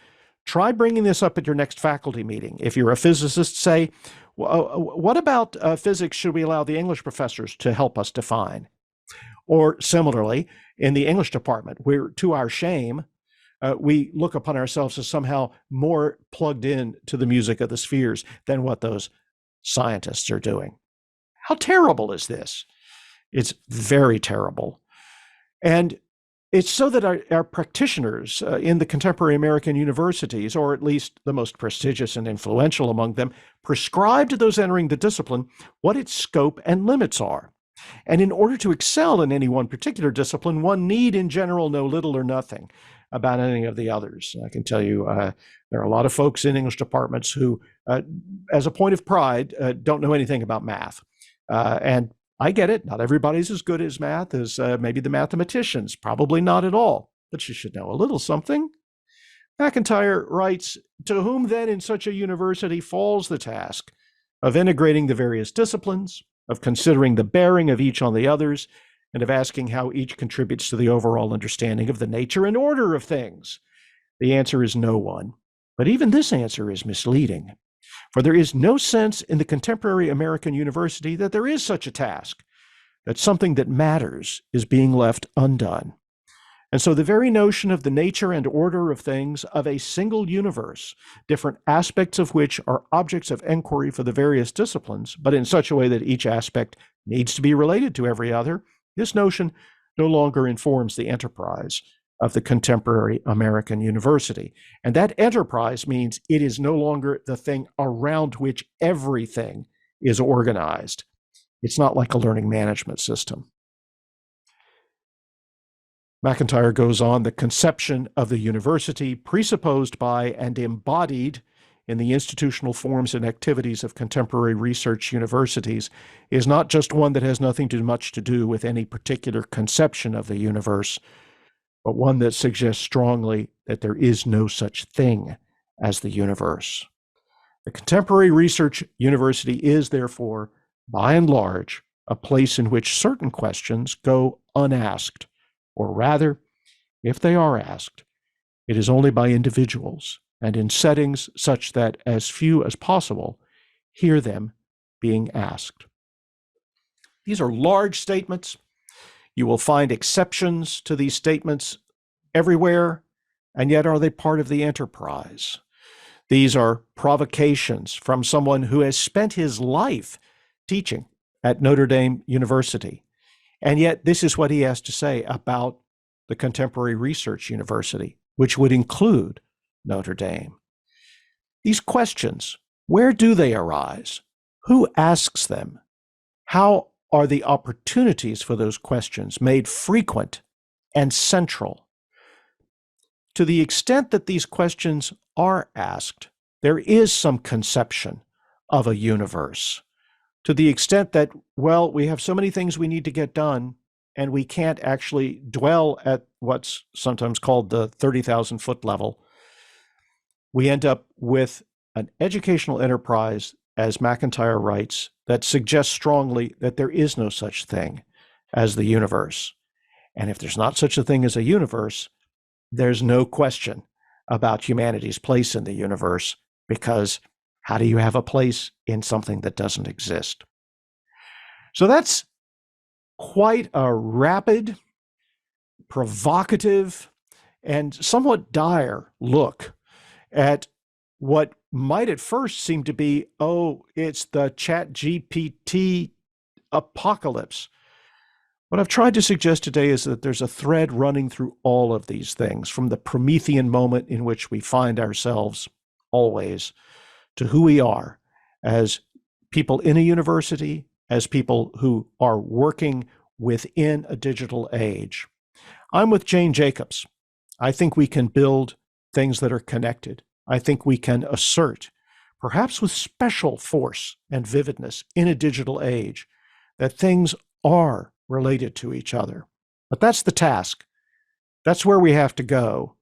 Try bringing this up at your next faculty meeting. If you're a physicist, say, what about physics should we allow the English professors to help us define? Or similarly, in the English department, where to our shame, we look upon ourselves as somehow more plugged in to the music of the spheres than what those scientists are doing. How terrible is this? It's very terrible. And it's so that our practitioners in the contemporary American universities, or at least the most prestigious and influential among them, prescribe to those entering the discipline what its scope and limits are. And in order to excel in any one particular discipline, one need in general know little or nothing about any of the others. I can tell you there are a lot of folks in English departments who, as a point of pride, don't know anything about math. And I get it. Not everybody's as good as math as maybe the mathematicians. Probably not at all. But you should know a little something. McIntyre writes, to whom then in such a university falls the task of integrating the various disciplines, of considering the bearing of each on the others, and of asking how each contributes to the overall understanding of the nature and order of things? The answer is no one. But even this answer is misleading. For there is no sense in the contemporary American university that there is such a task, that something that matters is being left undone. And so the very notion of the nature and order of things of a single universe, different aspects of which are objects of inquiry for the various disciplines, but in such a way that each aspect needs to be related to every other, this notion no longer informs the enterprise of the contemporary American university. And that enterprise means it is no longer the thing around which everything is organized. It's not like a learning management system. McIntyre goes on, the conception of the university, presupposed by and embodied in the institutional forms and activities of contemporary research universities, is not just one that has nothing too much to do with any particular conception of the universe, but one that suggests strongly that there is no such thing as the universe. The contemporary research university is, therefore, by and large, a place in which certain questions go unasked, or rather, if they are asked, it is only by individuals and in settings such that as few as possible hear them being asked. These are large statements. You will find exceptions to these statements everywhere, and yet are they part of the enterprise? These are provocations from someone who has spent his life teaching at Notre Dame University. And yet this is what he has to say about the Contemporary Research University, which would include Notre Dame. These questions, where do they arise? Who asks them? How are the opportunities for those questions made frequent and central? To the extent that these questions are asked, there is some conception of a universe. To the extent that, well, we have so many things we need to get done, and we can't actually dwell at what's sometimes called the 30,000 foot level, we end up with an educational enterprise, as McIntyre writes, that suggests strongly that there is no such thing as the universe. And if there's not such a thing as a universe, there's no question about humanity's place in the universe, because how do you have a place in something that doesn't exist? So that's quite a rapid, provocative, and somewhat dire look at what might at first seem to be, oh, it's the ChatGPT apocalypse. What I've tried to suggest today is that there's a thread running through all of these things, from the Promethean moment in which we find ourselves always, to who we are as people in a university, as people who are working within a digital age. I'm with Jane Jacobs. I think we can build things that are connected. I think we can assert, perhaps with special force and vividness in a digital age, that things are related to each other. But that's the task. That's where we have to go.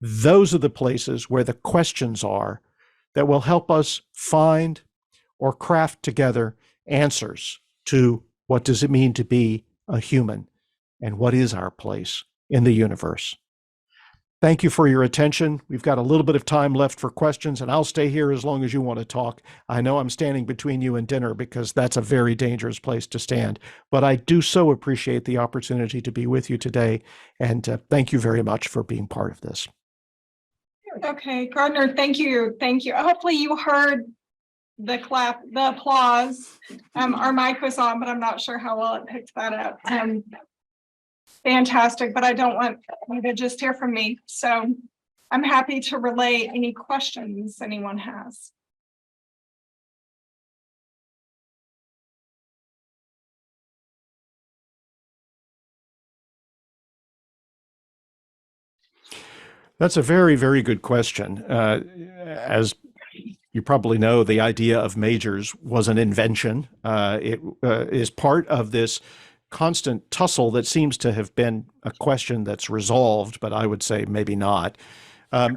Those are the places where the questions are that will help us find or craft together answers to what does it mean to be a human and what is our place in the universe. Thank you for your attention. We've got a little bit of time left for questions, and I'll stay here as long as you want to talk. I know I'm standing between you and dinner because that's a very dangerous place to stand, but I do so appreciate the opportunity to be with you today, and thank you very much for being part of this. Okay, Gardner, thank you. Thank you. Hopefully you heard the clap, the applause. Our mic was on, but I'm not sure how well it picked that up. Fantastic, but I don't want you to just hear from me. So I'm happy to relay any questions anyone has. That's a very, very good question. As you probably know, the idea of majors was an invention. It is part of this constant tussle that seems to have been a question that's resolved, but I would say maybe not,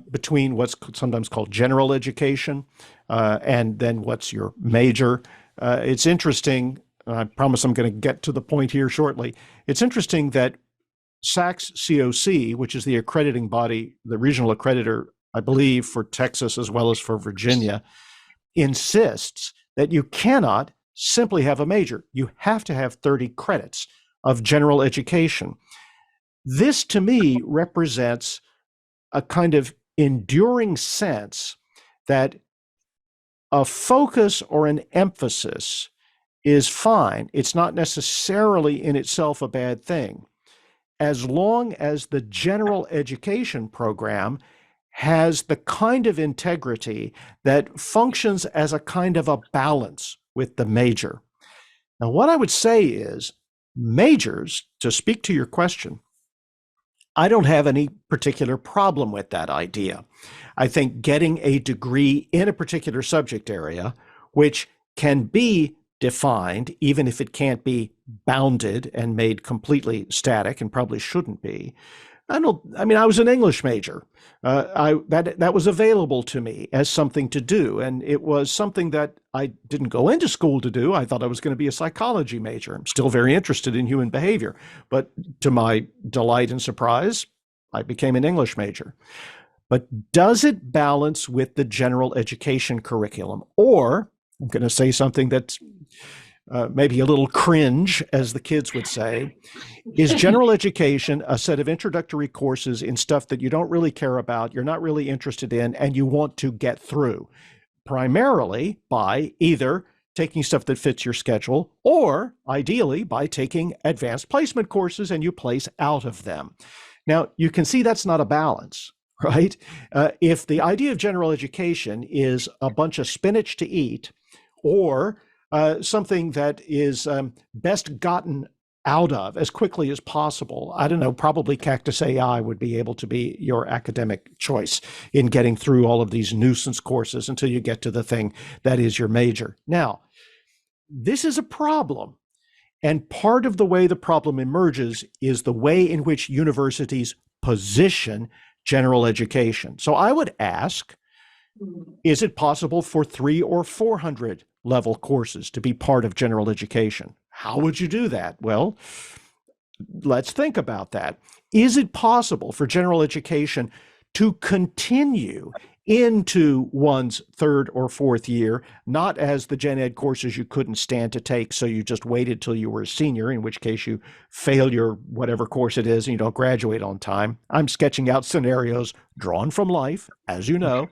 between what's sometimes called general education and then what's your major. It's interesting, I promise I'm going to get to the point here shortly. It's interesting that SACS COC, which is the accrediting body, the regional accreditor, I believe, for Texas as well as for Virginia, insists that you cannot simply have a major. You have to have 30 credits of general education. This, to me, represents a kind of enduring sense that a focus or an emphasis is fine. It's not necessarily in itself a bad thing. as long as the general education program has the kind of integrity that functions as a kind of a balance with the major. Now, what I would say is majors, to speak to your question, I don't have any particular problem with that idea. I think getting a degree in a particular subject area, which can be defined, even if it can't be bounded and made completely static, and probably shouldn't be. I was an English major. That was available to me as something to do, and it was something that I didn't go into school to do. I thought I was going to be a psychology major. I'm still very interested in human behavior, but to my delight and surprise, I became an English major. But does it balance with the general education curriculum? Or, I'm going to say something that's maybe a little cringe, as the kids would say, is general education a set of introductory courses in stuff that you don't really care about, you're not really interested in, and you want to get through, primarily by either taking stuff that fits your schedule, or ideally by taking advanced placement courses and you place out of them. Now, you can see that's not a balance, right? If the idea of general education is a bunch of spinach to eat, or something that is best gotten out of as quickly as possible, I don't know, probably Cactus AI would be able to be your academic choice in getting through all of these nuisance courses until you get to the thing that is your major. Now, this is a problem. And part of the way the problem emerges is the way in which universities position general education. So I would ask, is it possible for 300 or 400 level courses to be part of general education? How would you do that? Well, let's think about that. Is it possible for general education to continue into one's third or fourth year, not as the gen ed courses you couldn't stand to take, so you just waited till you were a senior, in which case you fail your whatever course it is and you don't graduate on time? I'm sketching out scenarios drawn from life, as you know.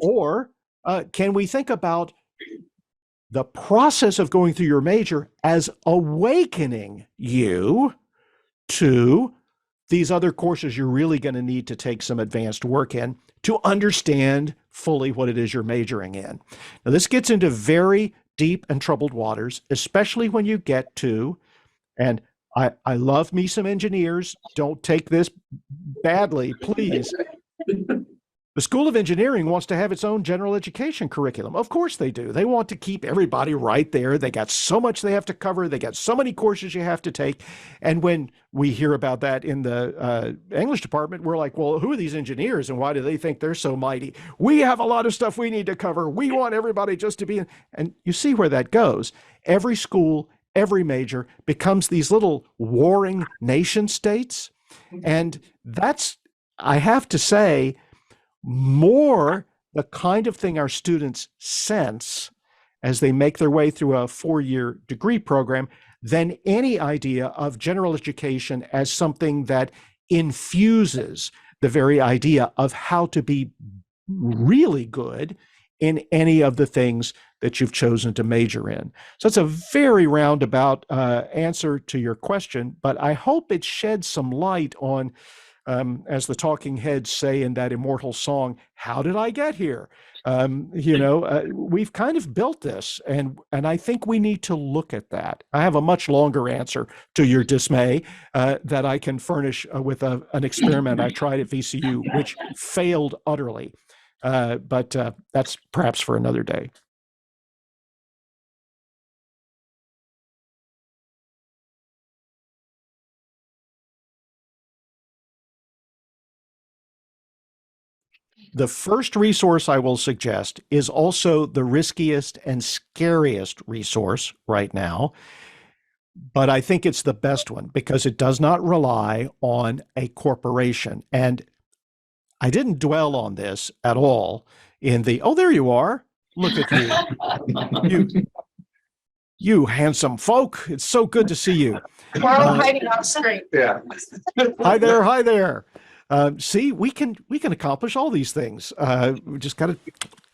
Or can we think about the process of going through your major as awakening you to these other courses you're really going to need to take some advanced work in to understand fully what it is you're majoring in? Now, this gets into very deep and troubled waters, especially when you get to, and I love me some engineers, don't take this badly, please. The School of Engineering wants to have its own general education curriculum. Of course they do. They want to keep everybody right there. They got so much they have to cover. They got so many courses you have to take. And when we hear about that in the English department, we're like, well, who are these engineers and why do they think they're so mighty? We have a lot of stuff we need to cover. We want everybody just to be in. And you see where that goes. Every school, every major becomes these little warring nation states. And that's, I have to say, more the kind of thing our students sense as they make their way through a 4-year degree program than any idea of general education as something that infuses the very idea of how to be really good in any of the things that you've chosen to major in. So it's a very roundabout answer to your question, but I hope it sheds some light on, as the talking heads say in that immortal song, how did I get here? We've kind of built this, and I think we need to look at that. I have a much longer answer to your dismay that I can furnish with an experiment I tried at VCU, which failed utterly. But that's perhaps for another day. The first resource I will suggest is also the riskiest and scariest resource right now, but I think it's the best one because it does not rely on a corporation. And I didn't dwell on this at all in the, oh, there you are. Look at you. You handsome folk. It's so good to see you. We're all hiding on screen. Yeah. Hi there. Hi there. See, we can accomplish all these things. We just got to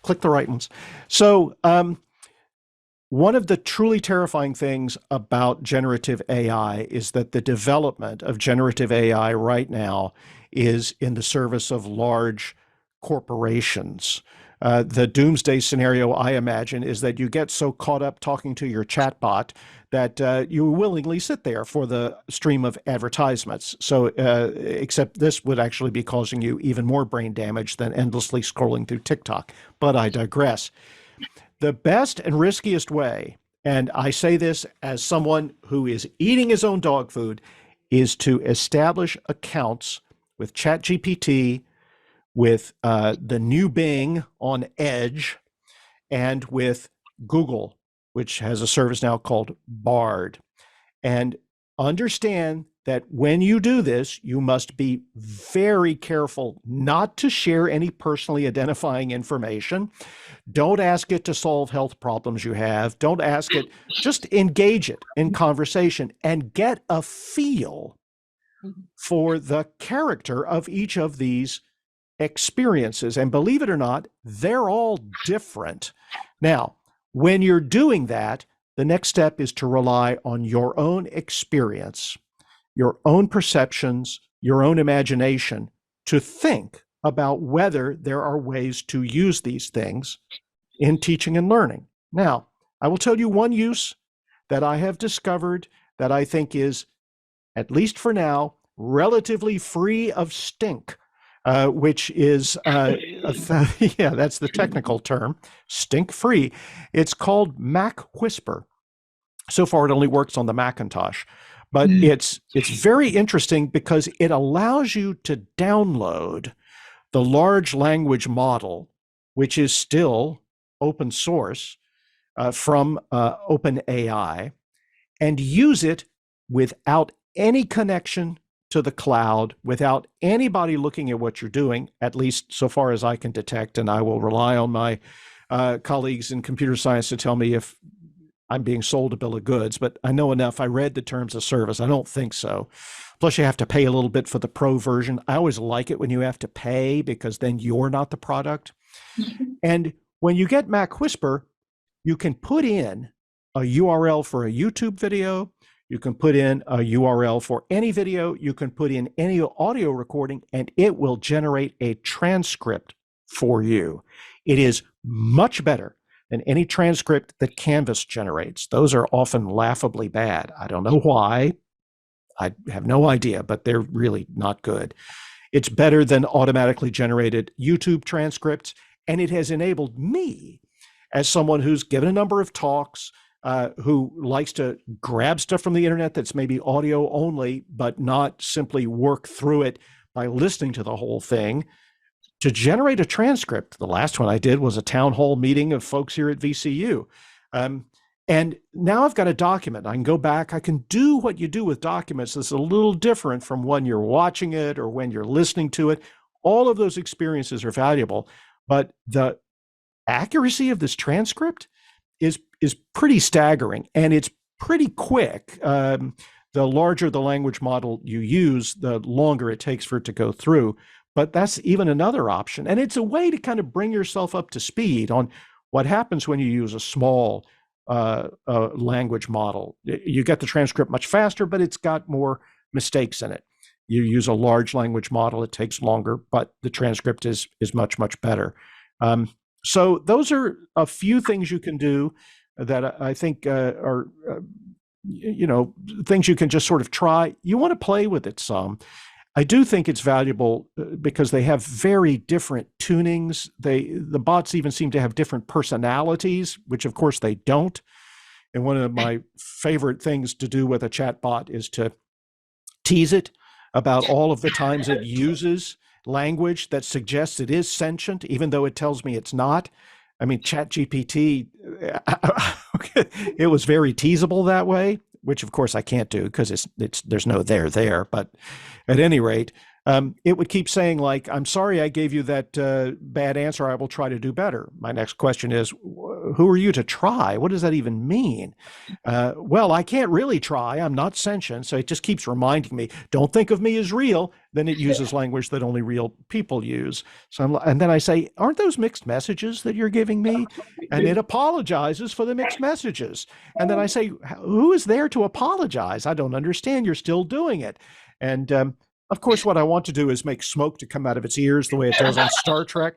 click the right ones. So one of the truly terrifying things about generative AI is that the development of generative AI right now is in the service of large corporations. The doomsday scenario, I imagine, is that you get so caught up talking to your chatbot that you willingly sit there for the stream of advertisements. So, except this would actually be causing you even more brain damage than endlessly scrolling through TikTok. But I digress. The best and riskiest way, and I say this as someone who is eating his own dog food, is to establish accounts with ChatGPT, with the new Bing on Edge, and with Google, which has a service now called Bard. And understand that when you do this, you must be very careful not to share any personally identifying information. Don't ask it to solve health problems you have. Don't ask it, just engage it in conversation and get a feel for the character of each of these experiences. And believe it or not, they're all different. Now, when you're doing that, the next step is to rely on your own experience, your own perceptions, your own imagination to think about whether there are ways to use these things in teaching and learning. Now, I will tell you one use that I have discovered that I think is, at least for now, relatively free of stink, which is, yeah, that's the technical term, stink-free. It's called Mac Whisper. So far, it only works on the Macintosh, but it's very interesting because it allows you to download the large language model, which is still open source from OpenAI, and use it without any connection to the cloud, without anybody looking at what you're doing, at least so far as I can detect. And I will rely on my colleagues in computer science to tell me if I'm being sold a bill of goods, but I know enough. I read the terms of service. I don't think so. Plus, you have to pay a little bit for the pro version. I always like it when you have to pay because then you're not the product. And when you get Mac Whisper, you can put in a URL for a YouTube video. You can put in a URL for any video. You can put in any audio recording, and it will generate a transcript for you. It is much better than any transcript that Canvas generates. Those are often laughably bad. I don't know why. I have no idea, but they're really not good. It's better than automatically generated YouTube transcripts, and it has enabled me, as someone who's given a number of talks, who likes to grab stuff from the internet that's maybe audio only, but not simply work through it by listening to the whole thing, to generate a transcript. The last one I did was a town hall meeting of folks here at VCU. And now I've got a document. I can go back. I can do what you do with documents that's a little different from when you're watching it or when you're listening to it. All of those experiences are valuable, but the accuracy of this transcript is pretty staggering, and it's pretty quick. The larger the language model you use, the longer it takes for it to go through. But that's even another option. And it's a way to kind of bring yourself up to speed on what happens when you use a small language model. You get the transcript much faster, but it's got more mistakes in it. You use a large language model, it takes longer, but the transcript is much, much better. So those are a few things you can do that I think are, things you can just sort of try. You want to play with it some. I do think it's valuable because they have very different tunings. The bots even seem to have different personalities, which of course they don't. And one of my favorite things to do with a chat bot is to tease it about all of the times it uses language that suggests it is sentient, even though it tells me it's not. I mean, ChatGPT, it was very teasable that way, which of course I can't do because there's no there. But at any rate, it would keep saying like, I'm sorry I gave you that bad answer. I will try to do better. My next question is, who are you to try? What does that even mean? Well, I can't really try. I'm not sentient. So it just keeps reminding me, don't think of me as real. Then it uses language that only real people use. So and then I say, aren't those mixed messages that you're giving me? And it apologizes for the mixed messages. And then I say, who is there to apologize? I don't understand. You're still doing it. And of course, what I want to do is make smoke to come out of its ears the way it does on Star Trek.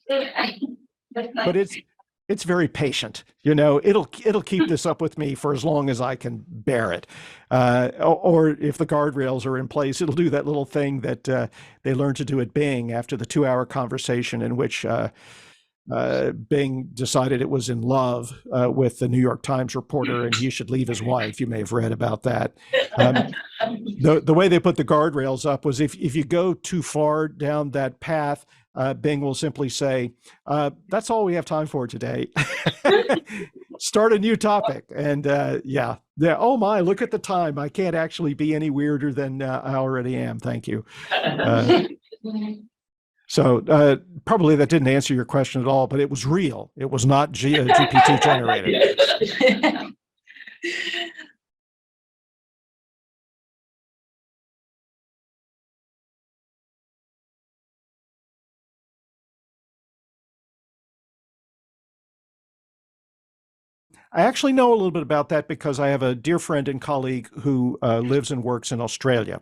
But it's very patient. It'll keep this up with me for as long as I can bear it. Or if the guardrails are in place, it'll do that little thing that they learned to do at Bing after the 2-hour conversation in which Bing decided it was in love with the New York Times reporter and he should leave his wife. You may have read about that. The way they put the guardrails up was if you go too far down that path, Bing will simply say, that's all we have time for today. Start a new topic. And oh my, look at the time. I can't actually be any weirder than I already am. Thank you. So probably that didn't answer your question at all, but it was real. It was not GPT generated. I actually know a little bit about that because I have a dear friend and colleague who lives and works in Australia,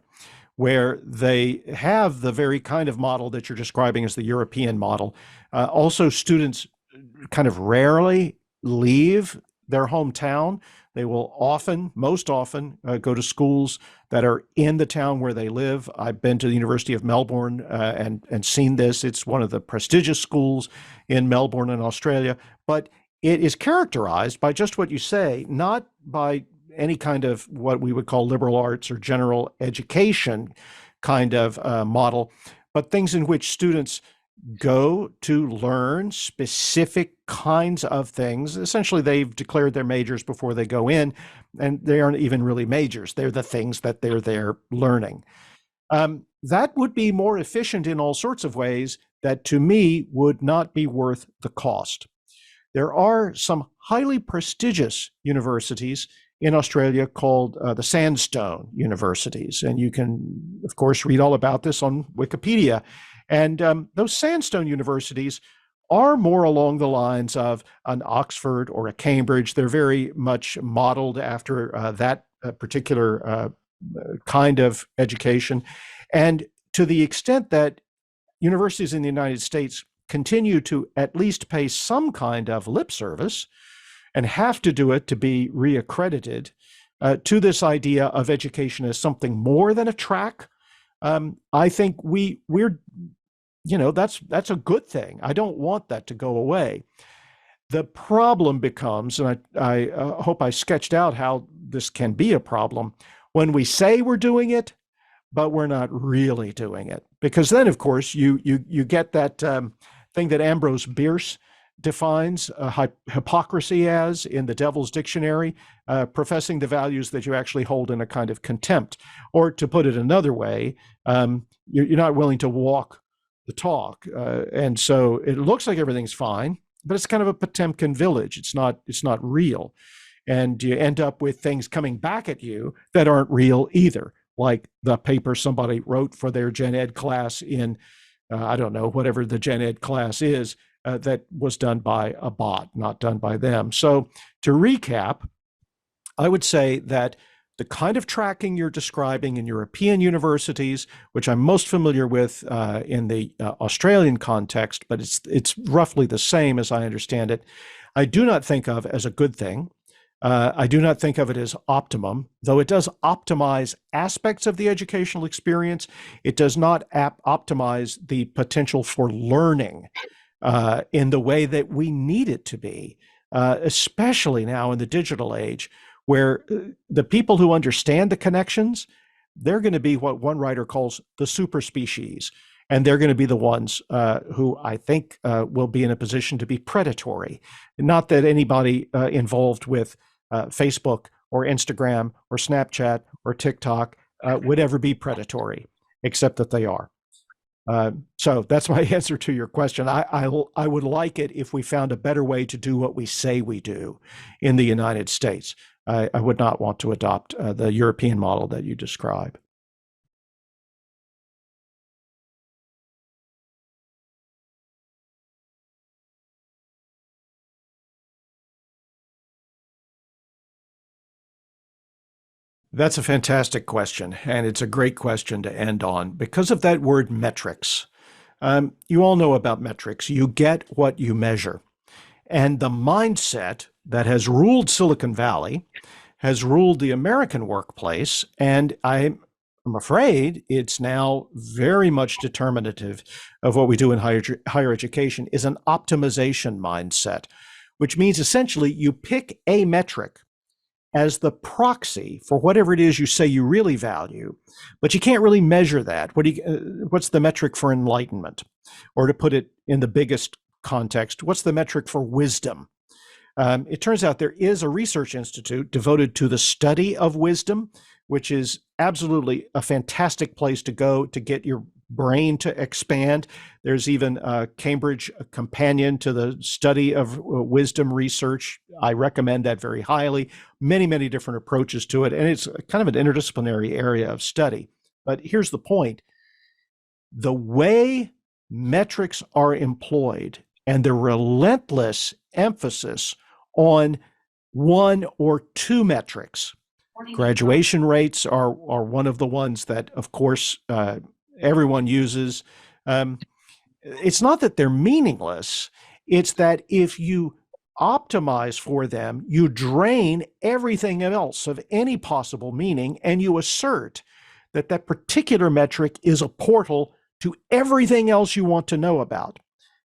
where they have the very kind of model that you're describing as the European model. Also, students kind of rarely leave their hometown. They will most often go to schools that are in the town where they live. I've been to the University of Melbourne and seen this. It's one of the prestigious schools in Melbourne in Australia, but it is characterized by just what you say, not by any kind of what we would call liberal arts or general education kind of model, but things in which students go to learn specific kinds of things. Essentially, they've declared their majors before they go in, and they aren't even really majors. They're the things that they're there learning. That would be more efficient in all sorts of ways that to me would not be worth the cost. There are some highly prestigious universities in Australia called the Sandstone Universities. And you can, of course, read all about this on Wikipedia. And those Sandstone Universities are more along the lines of an Oxford or a Cambridge. They're very much modeled after that particular kind of education. And to the extent that universities in the United States continue to at least pay some kind of lip service and have to do it to be reaccredited to this idea of education as something more than a track, I think we're that's a good thing. I don't want that to go away. The problem becomes, and I hope I sketched out how this can be a problem, when we say we're doing it, but we're not really doing it. Because then, of course, you get that thing that Ambrose Bierce defines hypocrisy as in the Devil's Dictionary, professing the values that you actually hold in a kind of contempt. Or to put it another way, you're not willing to walk the talk. And so it looks like everything's fine, but it's kind of a Potemkin village. It's not real. And you end up with things coming back at you that aren't real either, like the paper somebody wrote for their gen ed class in, I don't know, whatever the gen ed class is, that was done by a bot, not done by them. So to recap, I would say that the kind of tracking you're describing in European universities, which I'm most familiar with in the Australian context, but it's roughly the same as I understand it, I do not think of as a good thing. I do not think of it as optimum, though it does optimize aspects of the educational experience. It does not optimize the potential for learning in the way that we need it to be, especially now in the digital age, where the people who understand the connections, they're going to be what one writer calls the super species. And they're going to be the ones who I think will be in a position to be predatory. Not that anybody involved with Facebook or Instagram or Snapchat or TikTok would ever be predatory, except that they are. So that's my answer to your question. I would like it if we found a better way to do what we say we do in the United States. I would not want to adopt the European model that you describe. That's a fantastic question, and it's a great question to end on because of that word metrics. You all know about metrics. You get what you measure. And the mindset that has ruled Silicon Valley has ruled the American workplace, and I'm afraid it's now very much determinative of what we do in higher education, is an optimization mindset, which means essentially you pick a metric as the proxy for whatever it is you say you really value, but you can't really measure that. What's the metric for enlightenment? Or to put it in the biggest context, what's the metric for wisdom? It turns out there is a research institute devoted to the study of wisdom, which is absolutely a fantastic place to go to get your brain to expand. There's even a Cambridge companion to the study of wisdom research. I recommend that very highly. Many, many different approaches to it, and it's kind of an interdisciplinary area of study. But here's the point. The way metrics are employed and the relentless emphasis on one or two metrics. Graduation rates are one of the ones that, of course, everyone uses. It's not that they're meaningless. It's that if you optimize for them, you drain everything else of any possible meaning, and you assert that that particular metric is a portal to everything else you want to know about.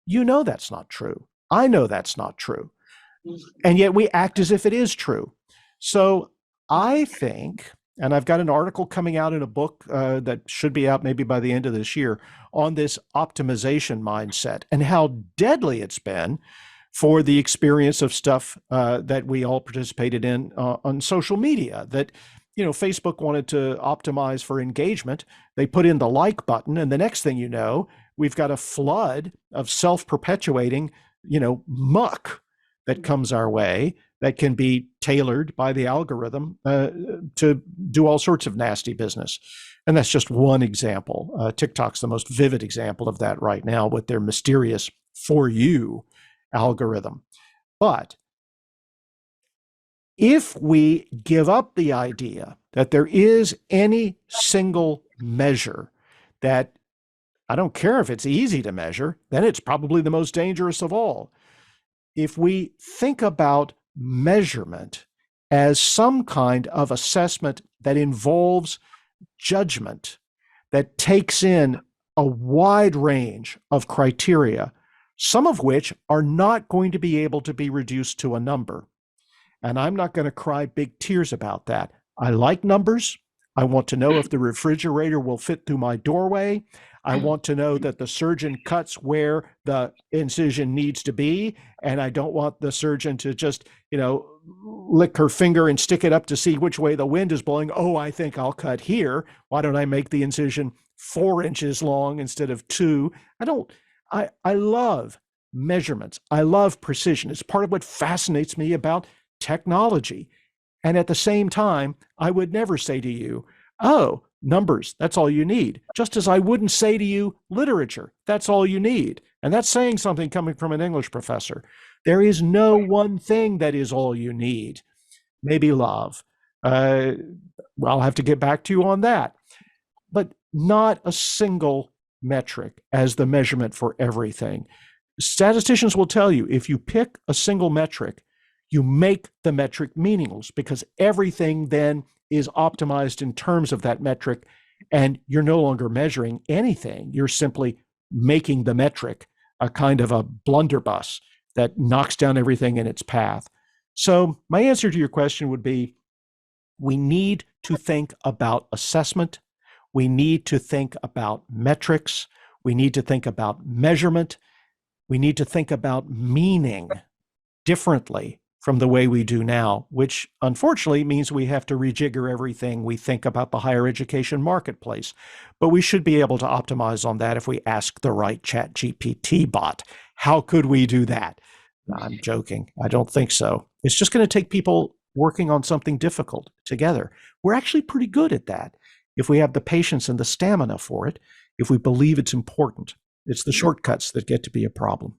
You know that's not true. I know that's not true. And yet we act as if it is true. So I think, and I've got an article coming out in a book that should be out maybe by the end of this year on this optimization mindset and how deadly it's been for the experience of stuff that we all participated in on social media. That, you know, Facebook wanted to optimize for engagement. They put in the like button, and the next thing you know, we've got a flood of self-perpetuating, muck that comes our way that can be tailored by the algorithm to do all sorts of nasty business. And that's just one example. TikTok's the most vivid example of that right now with their mysterious For You algorithm. But if we give up the idea that there is any single measure that, I don't care if it's easy to measure, then it's probably the most dangerous of all. If we think about measurement as some kind of assessment that involves judgment, that takes in a wide range of criteria, some of which are not going to be able to be reduced to a number. And I'm not going to cry big tears about that. I like numbers. I want to know if the refrigerator will fit through my doorway. I want to know that the surgeon cuts where the incision needs to be. And I don't want the surgeon to just, lick her finger and stick it up to see which way the wind is blowing. Oh, I think I'll cut here. Why don't I make the incision 4 inches long instead of 2? I love measurements. I love precision. It's part of what fascinates me about technology. And at the same time, I would never say to you, oh, numbers, that's all you need. Just as I wouldn't say to you, literature, that's all you need. And that's saying something coming from an English professor. There is no one thing that is all you need. Maybe love. I'll have to get back to you on that. But not a single metric as the measurement for everything. Statisticians will tell you, if you pick a single metric, you make the metric meaningless because everything then is optimized in terms of that metric, and you're no longer measuring anything. You're simply making the metric a kind of a blunderbuss that knocks down everything in its path. So my answer to your question would be, we need to think about assessment. We need to think about metrics. We need to think about measurement. We need to think about meaning differently from the way we do now, which unfortunately means we have to rejigger everything we think about the higher education marketplace. But we should be able to optimize on that if we ask the right ChatGPT bot. How could we do that? I'm joking. I don't think so. It's just going to take people working on something difficult together. We're actually pretty good at that if we have the patience and the stamina for it, if we believe it's important. It's the shortcuts that get to be a problem.